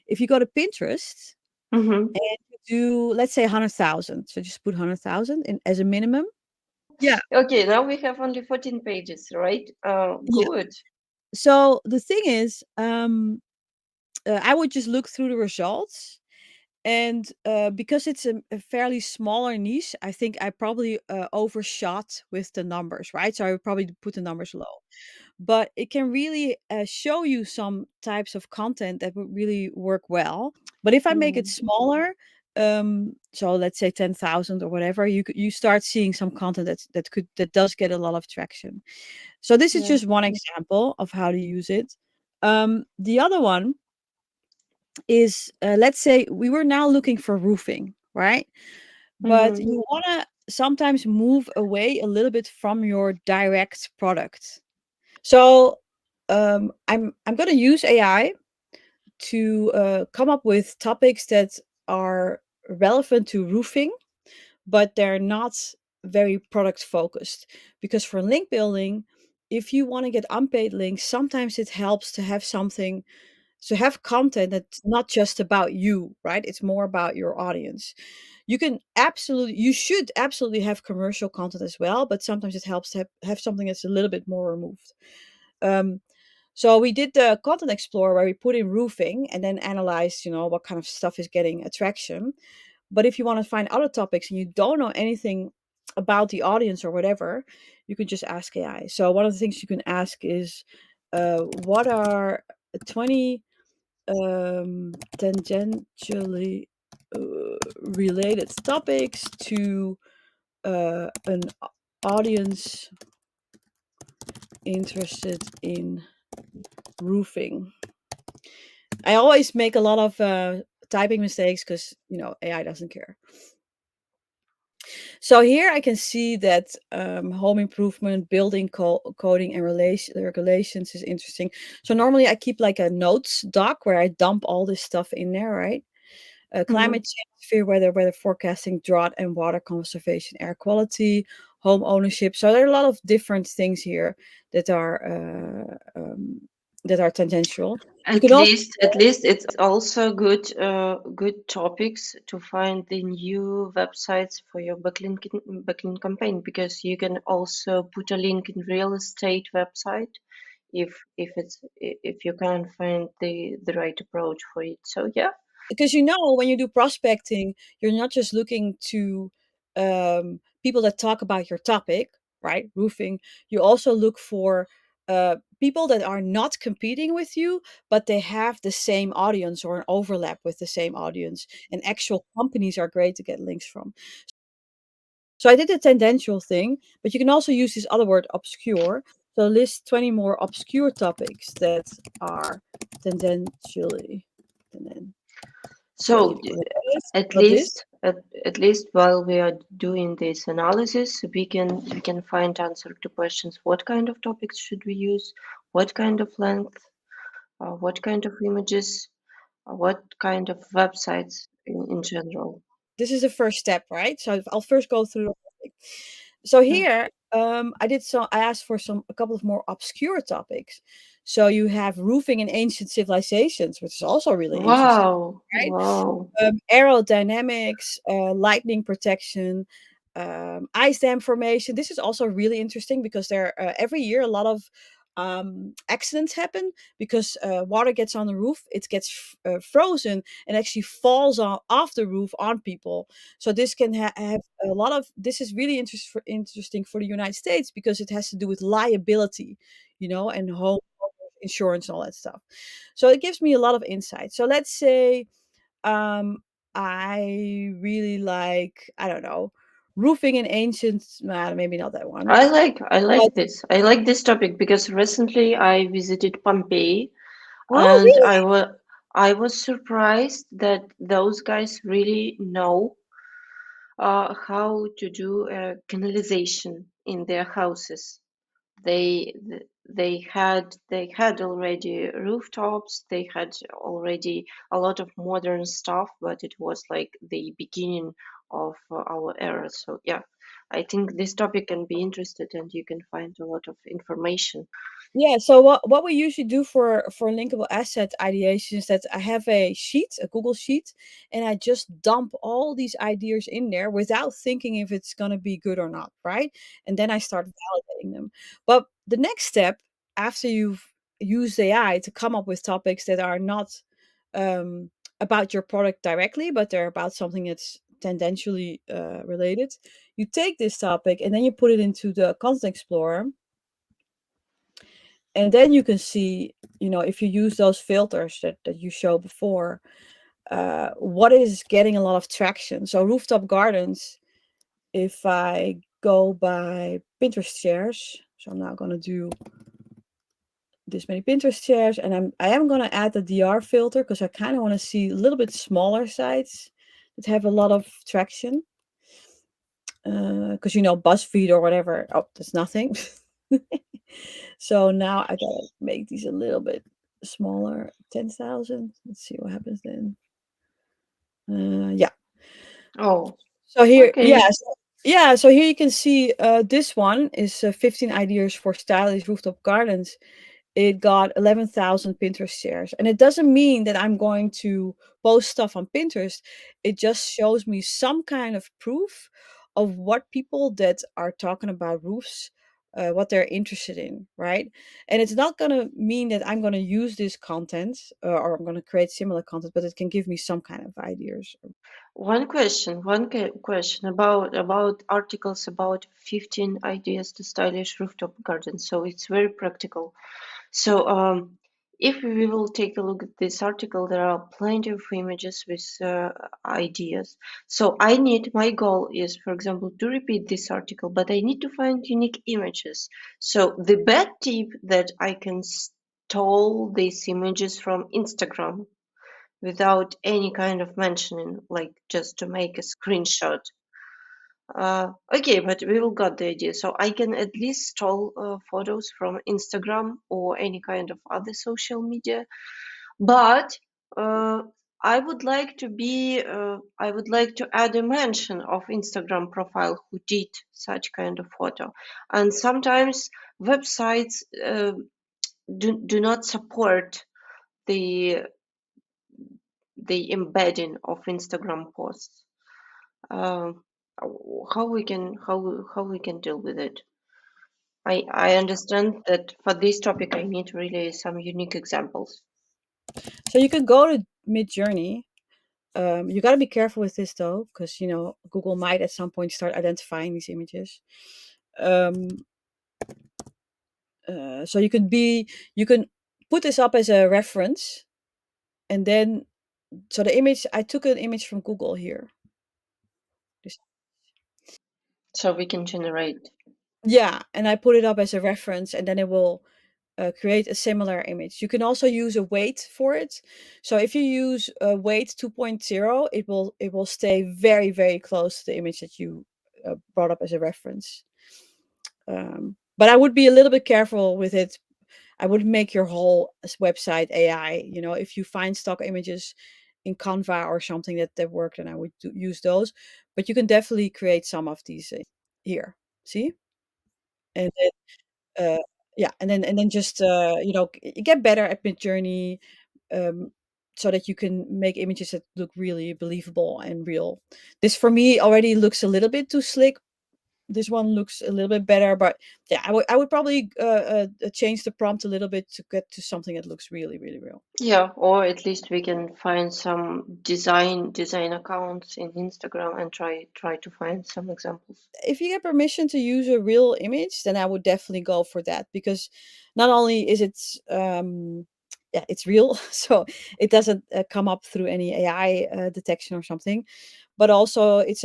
if you go to Pinterest Hmm. and you do, let's say, 100,000, so just put 100,000 in as a minimum. Yeah, Okay, now we have only 14 pages, right? yeah. Good. So the thing is, I would just look through the results, and because it's a fairly smaller niche, I think I probably overshot with the numbers, right? So I would probably put the numbers low. But it can really show you some types of content that would really work well. But if I make it Mm. smaller, so let's say 10,000 or whatever, you start seeing some content that does get a lot of traction. So this is Yeah. just one example of how to use it. The other one is, let's say we were now looking for roofing, right? But Hmm. you want to sometimes move away a little bit from your direct product. So I'm going to use AI to come up with topics that are relevant to roofing, but they're not very product focused. Because for link building, if you want to get unpaid links, sometimes it helps to have something, to have content that's not just about you, right? It's more about your audience. You should absolutely have commercial content as well, but sometimes it helps to have something that's a little bit more removed. Um, so we did the Content Explorer where we put in roofing and then analyzed, what kind of stuff is getting attraction. But if you want to find other topics and you don't know anything about the audience or whatever, you can just ask AI. So one of the things you can ask is, what are 20 tangentially related topics to an audience interested in roofing? I always make a lot of typing mistakes because AI doesn't care. So here I can see that home improvement, building coding, and regulations is interesting. So normally I keep like a notes doc where I dump all this stuff in there, right? Climate change, severe weather forecasting, drought and water conservation, air quality, home ownership. So there are a lot of different things here that are tangential. You can also At least it's also good topics to find the new websites for your backlink campaign, because you can also put a link in real estate website if you can't find the right approach for it. So yeah. because when you do prospecting, you're not just looking to people that talk about your topic, right? Roofing. You also look for people that are not competing with you, but they have the same audience or an overlap with the same audience. And actual companies are great to get links from. So I did a tangential thing, but you can also use this other word, obscure. So list 20 more obscure topics that are tangentially. So at But this least at least while we are doing this analysis, we can find answer to questions: what kind of topics should we use, what kind of length, what kind of images, what kind of websites in general. this is the first step, right? So I'll first go through the whole thing. So Yeah. here, I asked for a couple of more obscure topics. So you have roofing in ancient civilizations, which is also really interesting, Wow, right? wow. Aerodynamics, lightning protection, ice dam formation. This is also really interesting because every year a lot of accidents happen because water gets on the roof, it gets frozen and actually falls off the roof on people. So this can have a lot of. This is really interesting for the United States because it has to do with liability, and home insurance and all that stuff. So it gives me a lot of insight. So let's say um, I really like, I don't know, roofing in ancient, maybe not that one. I But, like this. I like this topic because recently I visited Pompeii, oh, and really? I was surprised that those guys really know how to do canalization in their houses. They they had already rooftops. They had already a lot of modern stuff, but it was like the beginning of our era. So yeah, I think this topic can be interested, and you can find a lot of information. Yeah, so what we usually do for linkable asset ideation is that I have a sheet, a Google sheet, and I just dump all these ideas in there without thinking if it's going to be good or not, right? And then I start validating them. But the next step after you've used AI to come up with topics that are not um, about your product directly, but they're about something that's tangentially related, you take this topic and then you put it into the Content Explorer, and then you can see, if you use those filters that you showed before, what is getting a lot of traction. So rooftop gardens, if I go by Pinterest shares, so I'm now going to do this many Pinterest shares, and I am going to add the DR filter because I kind of want to see a little bit smaller sites that have a lot of traction, because BuzzFeed or whatever, oh, there's nothing. So now I gotta make these a little bit smaller, 10,000. Let's see what happens then. Yeah. Oh, So here, okay. yeah. So here you can see this one is 15 ideas for stylish rooftop gardens. It got 11,000 Pinterest shares. And it doesn't mean that I'm going to post stuff on Pinterest. It just shows me some kind of proof of what people that are talking about roofs, what they're interested in, right? And it's not going to mean that I'm going to use this content or I'm going to create similar content, but it can give me some kind of ideas. Question about articles about 15 ideas to stylish rooftop gardens. So it's very practical. So if we will take a look at this article, there are plenty of images with ideas. So my goal is, for example, to repeat this article, but I need to find unique images. So the bad tip that I can stole these images from Instagram without any kind of mentioning, like just to make a screenshot. Okay, but we will got the idea. So I can at least stole photos from Instagram or any kind of other social media, but uh, I would like to add a mention of Instagram profile who did such kind of photo. And sometimes websites do not support the embedding of Instagram posts. Um, how we can deal with it? I understand that for this topic I need really some unique examples. So you can go to Midjourney. You got to be careful with this though, because Google might at some point start identifying these images. Um, so you can put this up as a reference, and then so the image I took an image from Google here. This- So we can generate. Yeah, and I put it up as a reference, and then it will create a similar image. You can also use a weight for it. So if you use a weight 2.0, it will stay very very close to the image that you brought up as a reference. But I would be a little bit careful with it. I wouldn't make your whole website AI. If you find stock images in Canva or something that work, then I would use those. But you can definitely create some of these here. See, and uh, yeah, and then just get better at Midjourney, um, so that you can make images that look really believable and real. This for me already looks a little bit too slick. This one looks a little bit better, but yeah, I would probably change the prompt a little bit to get to something that looks really really real. Yeah, or at least we can find some design accounts in Instagram and try to find some examples. If you get permission to use a real image, then I would definitely go for that, because not only is it yeah, it's real, so it doesn't come up through any AI detection or something, but also it's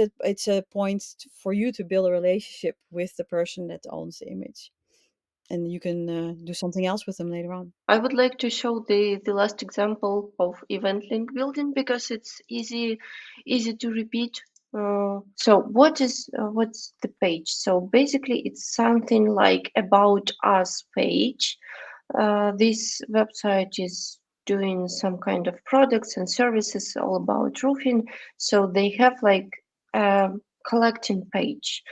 a point for you to build a relationship with the person that owns the image, and you can do something else with them later on. I would like to show the last example of event link building because it's easy to repeat. So what's the page? So basically, it's something like about us page. This website is doing some kind of products and services all about roofing. So they have like a collecting page.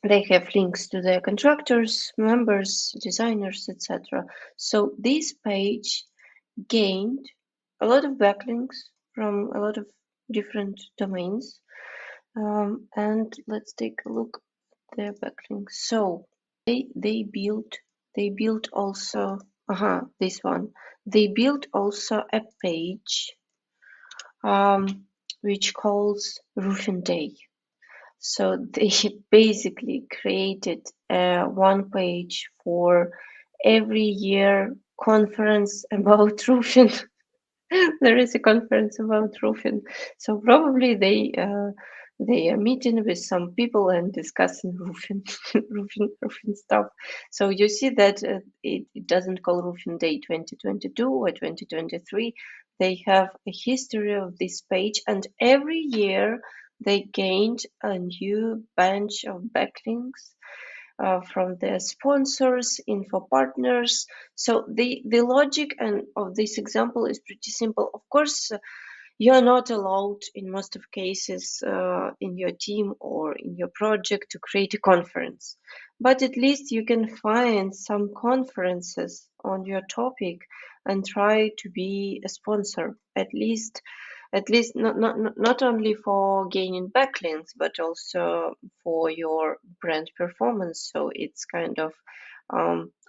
They have links to their contractors, members, designers, etc. So this page gained a lot of backlinks from a lot of different domains. And let's take a look at their backlinks. So they built also this one. They built also a page which calls Roofing Day. So they basically created one page for every year conference about roofing. There is a conference about roofing, so probably they are meeting with some people and discussing roofing, roofing stuff. So you see that it doesn't call Roofing Day 2022 or 2023. They have a history of this page, and every year they gained a new bunch of backlinks from their sponsors, info partners. So the logic and of this example is pretty simple. Of course, you are not allowed in most of cases in your team or in your project to create a conference, but at least you can find some conferences on your topic and try to be a sponsor, at least not only for gaining backlinks but also for your brand performance. So it's kind of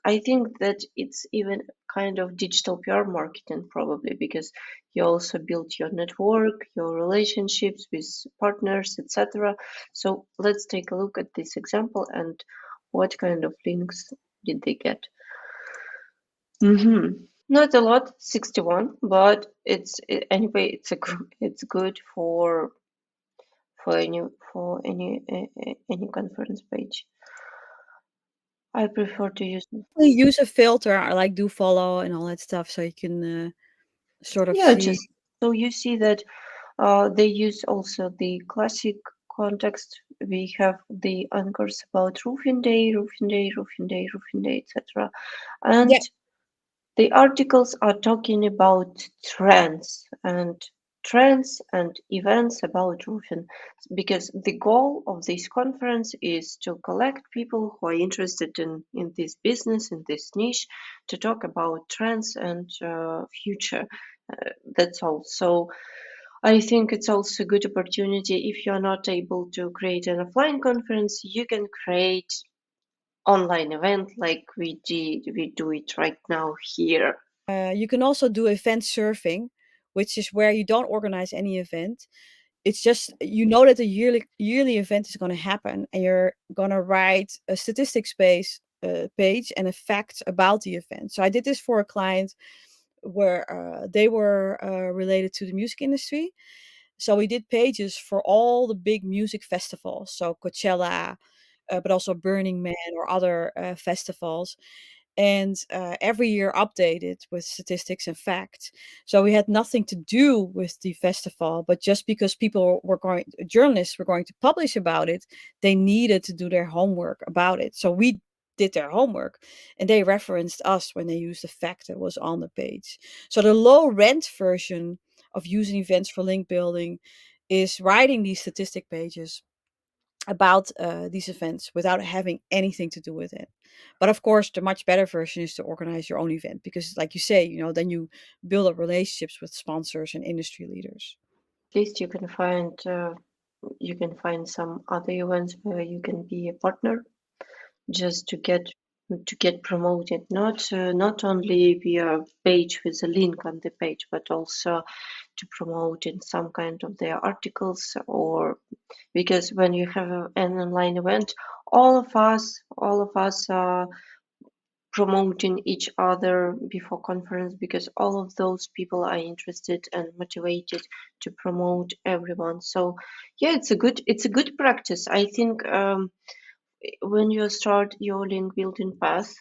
I think that it's even kind of digital PR marketing probably, because you also build your network, your relationships with partners, etc. So let's take a look at this example and what kind of links did they get. Not a lot, 61, but anyway. It's good for any any conference page. I prefer to use. We use a filter, I like do follow and all that stuff, so you can sort of Yeah, see. just so you see that they use also the classic context, we have the anchors about roofing day, roofing day, roofing day, roofing day, etc. And Yeah. the articles are talking about trends and events about roofing, because the goal of this conference is to collect people who are interested in this business, in this niche, to talk about trends and future. That's all. So I think it's also a good opportunity. If you're not able to create an offline conference, you can create online event like we did. We do it right now here. You can also do event surfing, which is where you don't organize any event. It's just you know that the yearly event is going to happen, and you're going to write a statistics page and a fact about the event. So I did this for a client where they were related to the music industry. So we did pages for all the big music festivals, so Coachella, but also Burning Man or other festivals, and every year updated with statistics and facts. So we had nothing to do with the festival, but just because journalists were going to publish about it, they needed to do their homework about it. So we did their homework, and they referenced us when they used the fact that was on the page. So the low rent version of using events for link building is writing these statistic pages about these events without having anything to do with it. But of course, the much better version is to organize your own event because, like you say, then you build up relationships with sponsors and industry leaders. At least you can find some other events where you can be a partner, just to get promoted, not only via page with a link on the page, but also to promote in some kind of their articles. Or because when you have an online event, all of us are promoting each other before conference, because all of those people are interested and motivated to promote everyone. So yeah, it's a good practice, I think. When you start your link building path,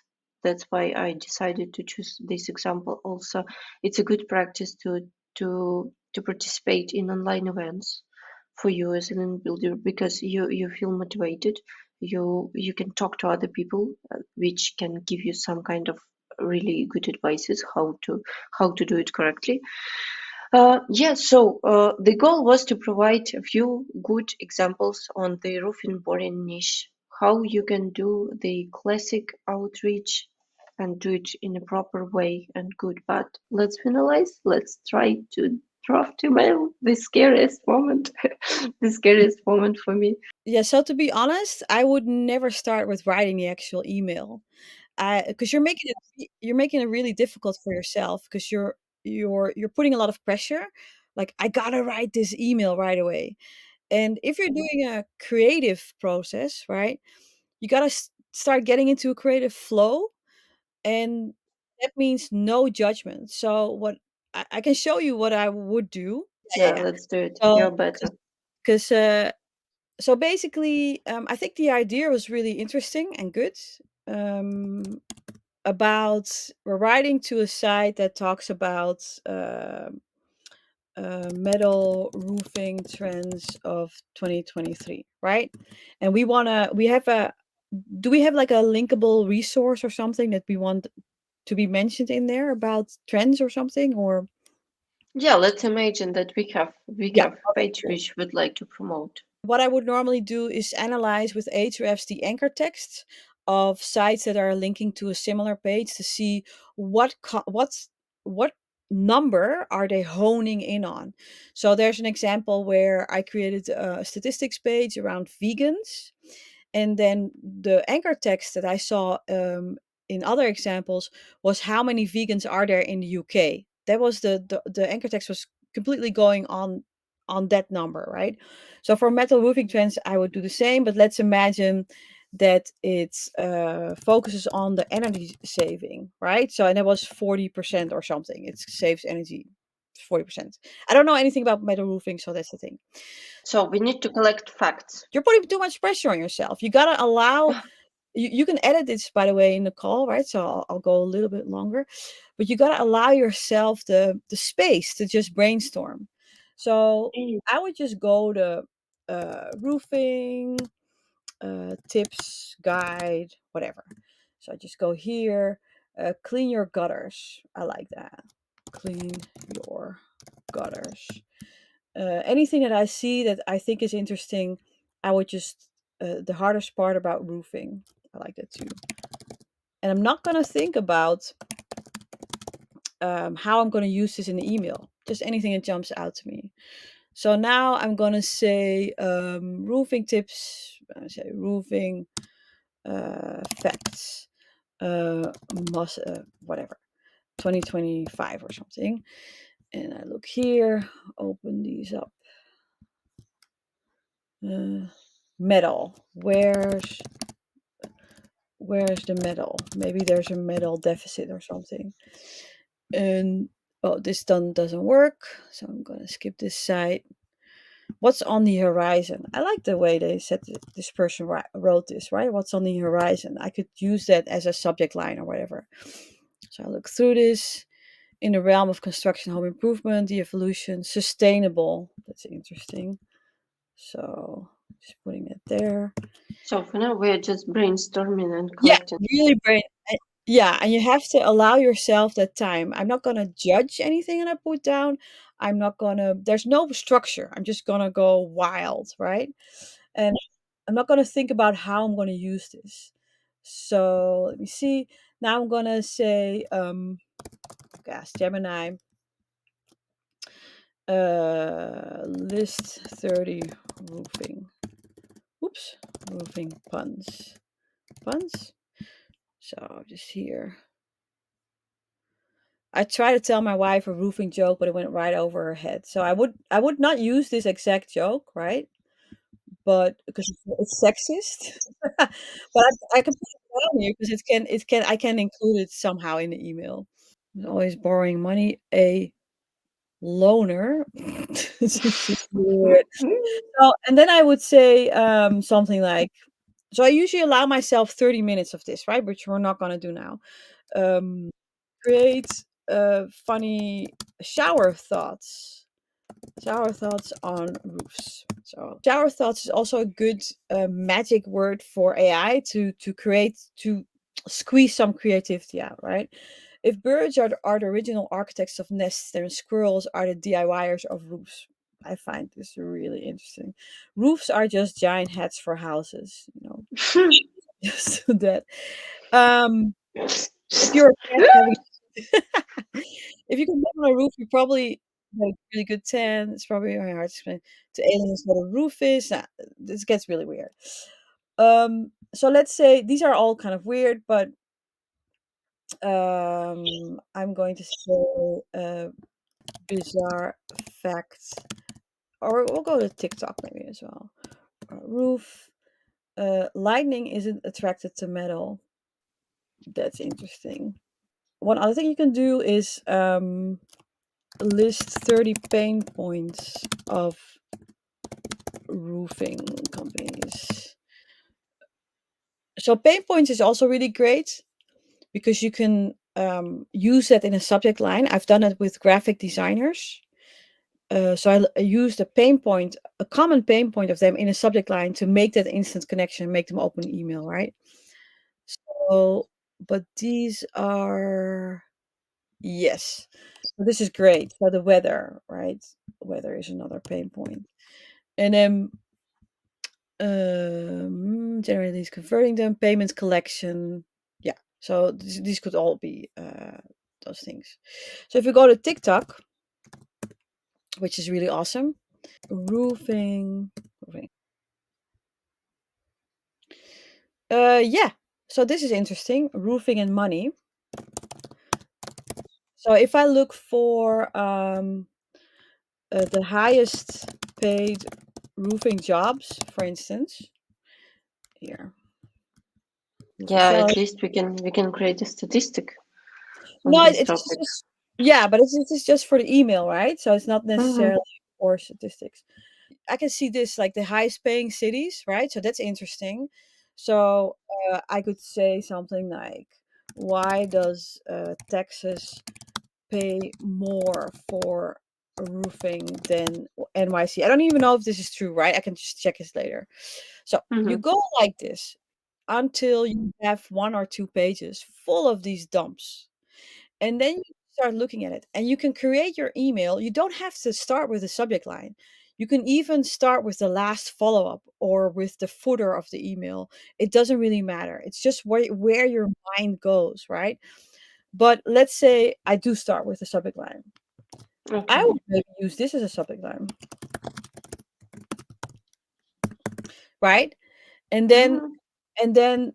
that's why I decided to choose this example also. It's a good practice to participate in online events for you as a link builder, because you feel motivated. You can talk to other people, which can give you some kind of really good advices how to do it correctly. Yeah, so the goal was to provide a few good examples on the roofing boring niche, how you can do the classic outreach and do it in a proper way and good. But let's finalize. Let's try to draft email. The scariest moment, the scariest moment for me. Yeah, so to be honest, I would never start with writing the actual email. Because you're making it really difficult for yourself because you're putting a lot of pressure. Like I gotta write this email right away. And if you're doing a creative process, right, you gotta start getting into a creative flow, and that means no judgment. So what I can show you what I would do. Yeah, Yeah, yeah. let's do it. So You're better. because so basically, I think the idea was really interesting and good. Um, about we're writing to a site that talks about metal roofing trends of 2023, right? And we have a do we have like a linkable resource or something that we want to be mentioned in there about trends or something? Or Yeah, let's imagine that we yeah, have okay, page cool. which would like to promote. What I would normally do is analyze with Ahrefs the anchor text of sites that are linking to a similar page to see what number are they honing in on. So there's an example where I created a statistics page around vegans, and then the anchor text that I saw in other examples was how many vegans are there in the UK. That was the anchor text was completely going on that number, right? So for metal roofing trends, I would do the same, but let's imagine that it focuses on the energy saving, right? So and that was 40% or something. It saves energy 40%. I don't know anything about metal roofing, so that's the thing. So we need to collect facts. You're putting too much pressure on yourself. You gotta allow. You can edit this, by the way, in the call, right? So I'll go a little bit longer, but you gotta allow yourself the space to just brainstorm. So Mm. I would just go to roofing tips, guide, whatever. So I just go here, clean your gutters. I like that. Clean your gutters. Anything that I see that I think is interesting, I would just, the hardest part about roofing, I like that too. And I'm not going to think about how I'm going to use this in the email, just anything that jumps out to me. So now I'm going to say roofing tips, I say roofing facts, whatever, 2025 or something. And I look here, open these up. Metal. Where's the metal? Maybe there's a metal deficit or something. And oh, this doesn't work, so I'm gonna skip this site. What's on the horizon? I like the way they said this person wrote this, right? What's on the horizon? I could use that as a subject line or whatever. So I look through this. In the realm of construction, home improvement, the evolution, sustainable. That's interesting. So just putting it there. So for now, we're just brainstorming and Yeah, collecting. really brain. Yeah, and you have to allow yourself that time. I'm not gonna judge anything that I put down. I'm not gonna. There's no structure. I'm just gonna go wild, right? And I'm not gonna think about how I'm gonna use this. So let me see. Now I'm gonna say, ask Gemini, list 30 roofing. Oops, roofing puns. Puns. So just here. I try to tell my wife a roofing joke, but it went right over her head. So I would not use this exact joke, right? But because it's sexist, but I can put it down here because I can include it somehow in the email. Always borrowing money, a loaner. This is just weird. So, and then I would say something like, so I usually allow myself 30 minutes of this, right? Which we're not going to do now. Um, create funny shower thoughts. Shower thoughts on roofs. So shower thoughts is also a good magic word for AI to squeeze some creativity out, right? If birds are the original architects of nests, then squirrels are the DIYers of roofs. I find this really interesting. Roofs are just giant hats for houses, just that. If you're a cat having if you can live on a roof, you probably have a really good tan. It's probably very hard to explain to aliens what a roof is. Nah, this gets really weird. So let's say these are all kind of weird, but I'm going to say bizarre facts, or we'll go to TikTok maybe as well. Roof. Lightning isn't attracted to metal. That's interesting. One other thing you can do is list 30 pain points of roofing companies. So pain points is also really great because you can use that in a subject line. I've done it with graphic designers. So I used a common pain point of them in a subject line to make that instant connection, make them open email, right? So, but these are, yes. So this is great. So the weather, right? Weather is another pain point. And then generally these converting them, payments collection. Yeah. So these could all be those things. So if we go to TikTok, which is really awesome, roofing. Yeah. So this is interesting. Roofing and money. So if I look for the highest paid roofing jobs, for instance, here. Yeah, at least we can create a statistic on No, this it's topic. just, yeah, but it's just for the email, right? So it's not necessarily for statistics. I can see this like the highest paying cities, right? So that's interesting. So I could say something like, why does Texas pay more for roofing than NYC. I don't even know if this is true, right? I can just check this later. So you Mhm. go like this until you have 1 or 2 pages full of these dumps. And then you start looking at it and you can create your email. You don't have to start with the subject line. You can even start with the last follow up or with the footer of the email. It doesn't really matter. It's just where your mind goes, right? But let's say I do start with the subject line. I Okay. would maybe use this as a subject line, right? And then Mhm. and then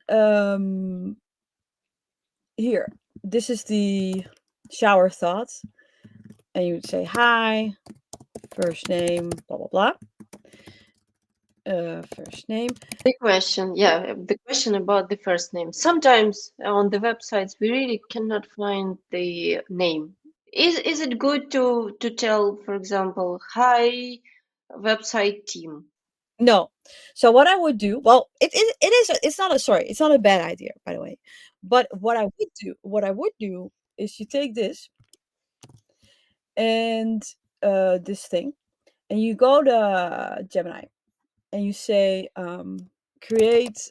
here, this is the shower thoughts, and you would say hi, first name, blah blah blah. First name. The question, yeah, the question about the first name. Sometimes on the websites we really cannot find the name. Is it good to tell, for example, hi, website team? No. So what I would do, well, it is it's not a sorry, it's not a bad idea, by the way. But what I would do is you take this and this thing, and you go to Gemini and you say create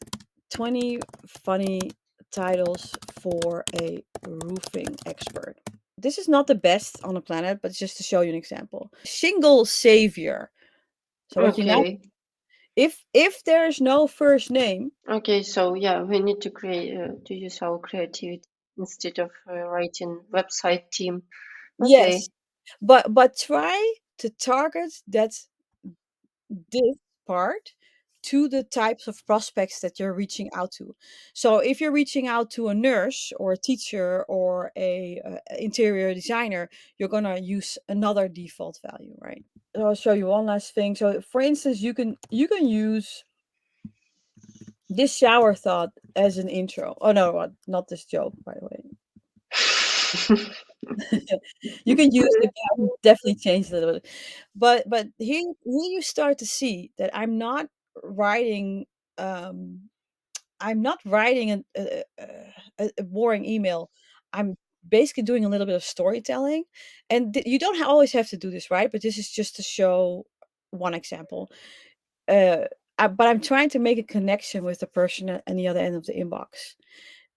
20 funny titles for a roofing expert. This is not the best on the planet, but just to show you an example. Shingle savior. So what you now, Okay. if there's no first name, Okay, so yeah, we need to create to use our creativity instead of writing website team. yes, Okay. but try to target this part to the types of prospects that you're reaching out to. So if you're reaching out to a nurse or a teacher or a interior designer, you're gonna use another default value, right? So I'll show you one last thing. So for instance, you can use this shower thought as an intro. Oh no, what? Not this joke, by the way. You can use it, but I would definitely change it a little bit. But here you start to see that writing um I'm not writing a boring email. I'm basically doing a little bit of storytelling, and you don't always have to do this, right? But this is just to show one example. Uh, but I'm trying to make a connection with the person at the other end of the inbox.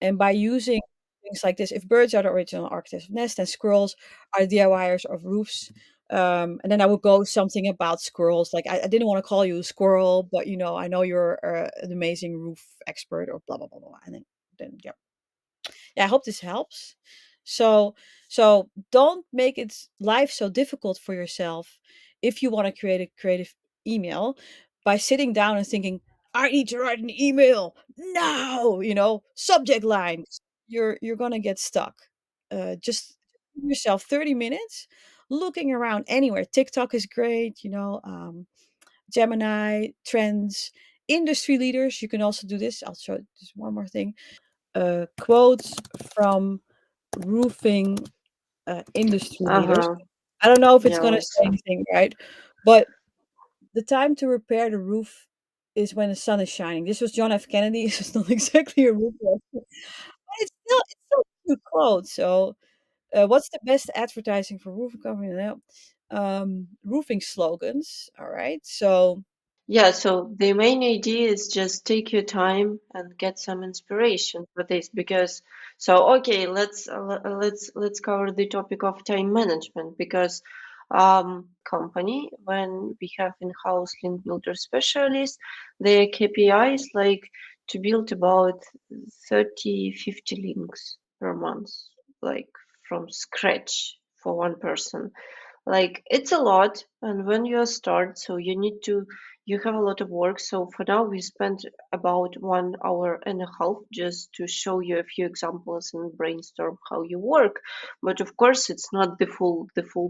And by using things like this, if birds are the original architects of nests and squirrels are DIYers of roofs, and then I would go something about squirrels. Like I didn't want to call you a squirrel, but I know you're an amazing roof expert or blah blah blah blah. And then yeah, yeah, I hope this helps. So so don't make it life so difficult for yourself if you want to create a creative email by sitting down and thinking, I need to write an email now, subject line. You're gonna get stuck. Just give yourself 30 minutes looking around anywhere. TikTok is great, Gemini, trends, industry leaders. You can also do this. I'll show just one more thing. Quotes from roofing industry leaders. Uh-huh. I don't know if it's going to Yes. say anything, right? But the time to repair the roof is when the sun is shining. This was John F. Kennedy. This is not exactly a roof, but it's still a cute quote. So, what's the best advertising for roofing company now? Roofing slogans. All right. So, Yeah, so the main idea is just take your time and get some inspiration for this because so okay, let's cover the topic of time management because company when we have in-house link builder specialists, their KPI is like to build about 30-50 links per month, like from scratch for one person. Like it's a lot, and when you start, so you have a lot of work. So for now, we spent about 1 hour and a half just to show you a few examples and brainstorm how you work. But of course, it's not the full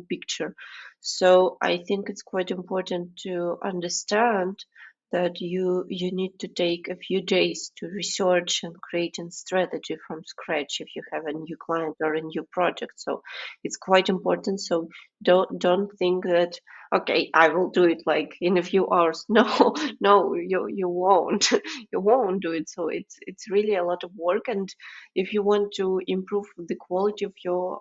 picture. So I think it's quite important to understand that you need to take a few days to research and create a strategy from scratch if you have a new client or a new project. So it's quite important. So don't think that okay, I will do it like in a few hours. No, no, you won't. You won't do it. So it's really a lot of work. And if you want to improve the quality of your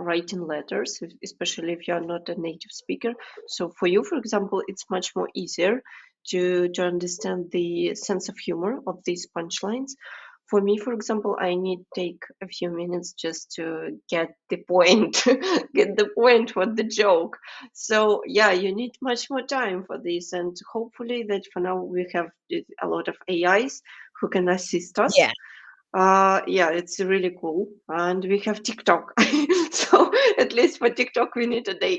writing letters, especially if you're not a native speaker. So for you, for example, it's much more easier to understand the sense of humor of these punchlines. For me, for example, I need take a few minutes just to get the point, get the point what the joke. So yeah, you need much more time for this, and hopefully that for now we have a lot of AIs who can assist us. Yeah. Yeah, it's really cool. And we have TikTok. So at least for TikTok, we need a day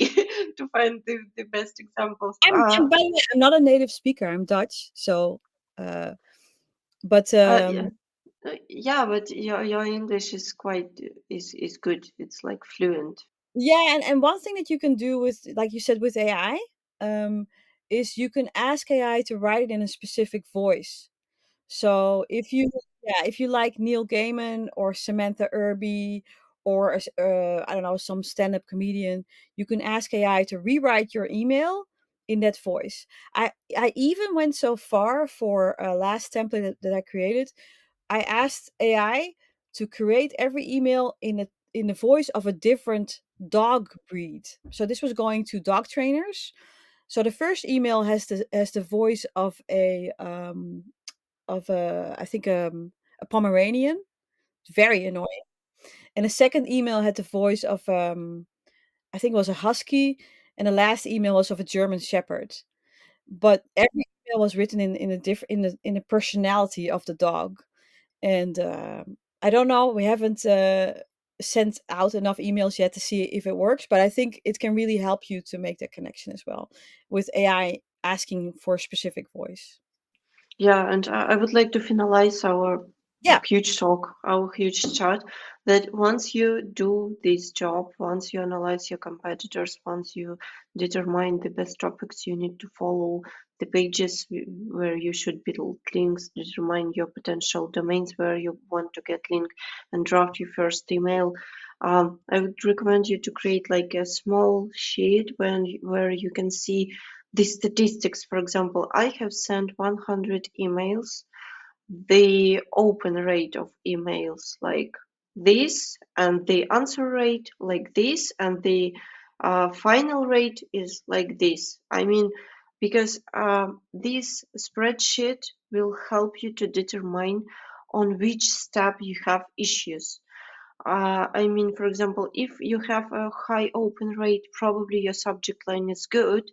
to find the best examples. I'm by the way, I'm not a native speaker. I'm Dutch, so but Yeah, yeah, but your English is quite is good. It's like fluent. yeah, and one thing that you can do with, like you said, with AI, is you can ask AI to write it in a specific voice. So if you like Neil Gaiman or Samantha Irby or I don't know, some stand-up comedian, you can ask AI to rewrite your email in that voice. I even went so far for a last template that I created. I asked AI to create every email in the voice of a different dog breed. So this was going to dog trainers. So the first email has the voice of a I think a Pomeranian, very annoying. And the second email had the voice of I think it was a husky, and the last email was of a German Shepherd. But every email was written in a different in the personality of the dog. And I don't know, we haven't sent out enough emails yet to see if it works, but I think it can really help you to make that connection as well with AI asking for a specific voice. Yeah, and I would like to finalize our Yeah. huge talk, our huge chat, that once you do this job, once you analyze your competitors, once you determine the best topics you need to follow, the pages where you should build links, determine your potential domains where you want to get linked, and draft your first email. I would recommend you to create like a small sheet where you can see the statistics. For example, I have sent 100 emails, the open rate of emails like this, and the answer rate like this, and the final rate is like this. I mean, because this spreadsheet will help you to determine on which step you have issues. I mean, for example, if you have a high open rate, probably your subject line is good.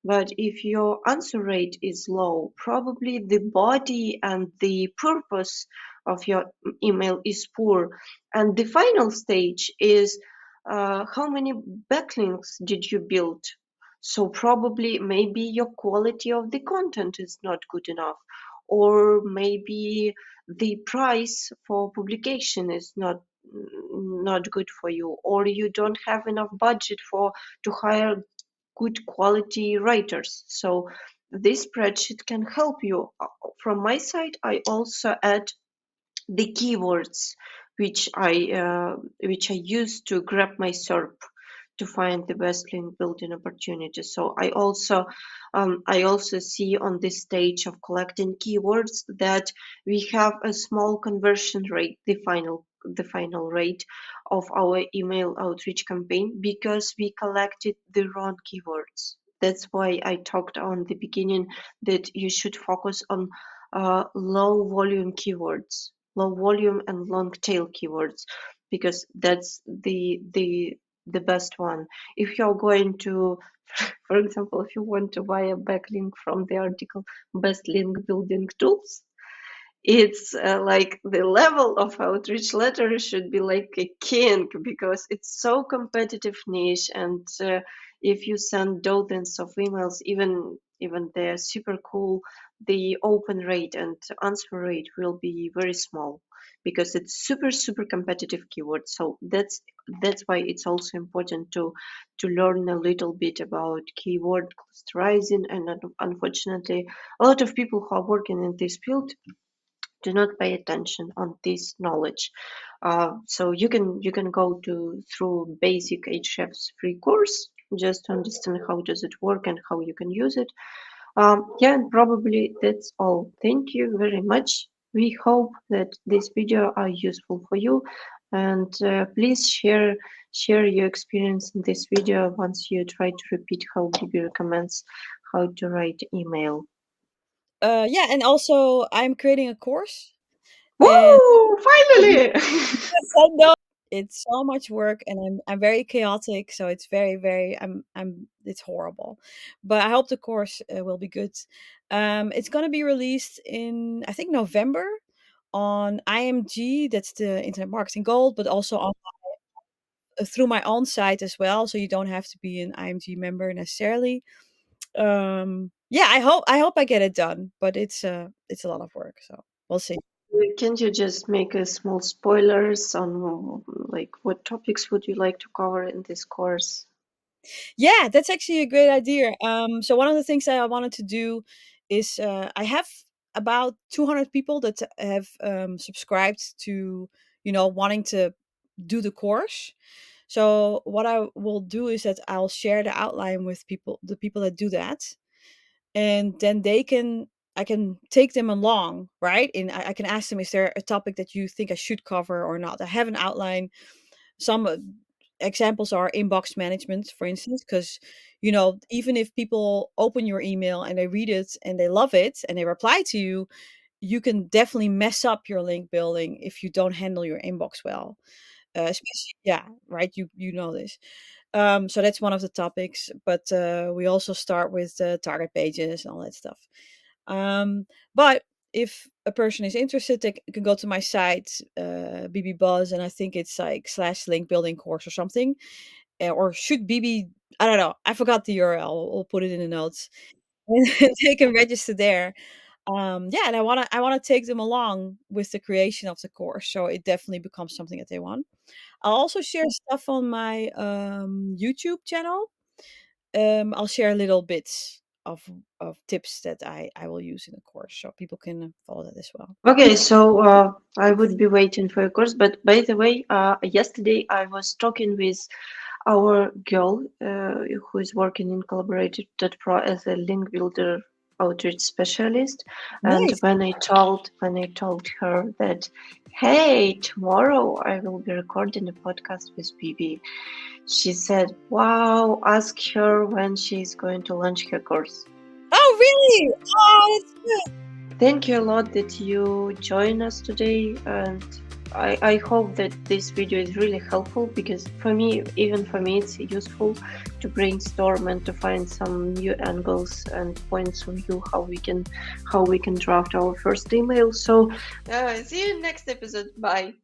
But if your answer rate is low, probably the body and the purpose of your email is poor. And the final stage is how many backlinks did you build? So probably maybe your quality of the content is not good enough, or maybe the price for publication is not good for you, or you don't have enough budget for to hire good quality writers. So this spreadsheet can help you. From my side, I also add the keywords which I use to grab my SERP to find the best link building opportunities. So I also see on this stage of collecting keywords that we have a small conversion rate, the final rate of our email outreach campaign, because we collected the wrong keywords. That's why I talked on the beginning that you should focus on low volume keywords, low volume and long tail keywords, because that's the best one. If you're going to, for example, if you want to buy a backlink from the article best link building tools, it's like the level of outreach letter should be like a king, because it's so competitive niche. And if you send dozens of emails, even they're super cool, the open rate and answer rate will be very small, because it's super competitive keyword. So that's why it's also important to learn a little bit about keyword clusterizing. And unfortunately, a lot of people who are working in this field do not pay attention on this knowledge. So you can go to through basic Ahrefs free course just to understand how does it work and how you can use it. Yeah, and probably that's all. Thank you very much. We hope that this video are useful for you. And please share your experience in this video once you try to repeat how Bibi recommends how to write email. Yeah, and also I'm creating a course, and Woo! Finally! I know it's so much work, and I'm very chaotic, so it's very I'm it's horrible, but I hope the course will be good. It's gonna be released in, I think, November on IMG. That's the Internet Marketing Gold, but also on through my own site as well. So you don't have to be an IMG member necessarily. Yeah, I hope I get it done, but it's a lot of work, so we'll see. Can't you just make a small spoilers on like what topics would you like to cover in this course? Yeah, that's actually a great idea. So one of the things that I wanted to do is I have about 200 people that have subscribed to, wanting to do the course. So what I will do is that I'll share the outline with the people that do that, and then I can take them along, right? And I can ask them, is there a topic that you think I should cover or not? I have an outline. Some examples are inbox management, for instance, because even if people open your email and they read it and they love it and they reply to you, you can definitely mess up your link building if you don't handle your inbox well. Especially, yeah, right. You know this. So that's one of the topics, but we also start with target pages and all that stuff. But if a person is interested, they can go to my site, BB Buzz, and I think it's like / link building course or something, or should BB. I don't know. I forgot the URL. We'll put it in the notes. They can register there. Yeah, and I wanna take them along with the creation of the course, so it definitely becomes something that they want. I'll also share stuff on my YouTube channel. I'll share little bits of tips that I will use in the course, so people can follow that as well. Okay, so I would be waiting for your course, but by the way, yesterday I was talking with our girl who is working in Collaborative.pro as a link builder outreach specialist, and Nice. when I told her that, hey, tomorrow I will be recording a podcast with Bibi, she said, wow, ask her when she's going to launch her course. Oh, really? Oh, that's good. Thank you a lot that you join us today, and I hope that this video is really helpful, because for me, even for me, it's useful to brainstorm and to find some new angles and points of view how we can draft our first email. So see you in next episode. Bye.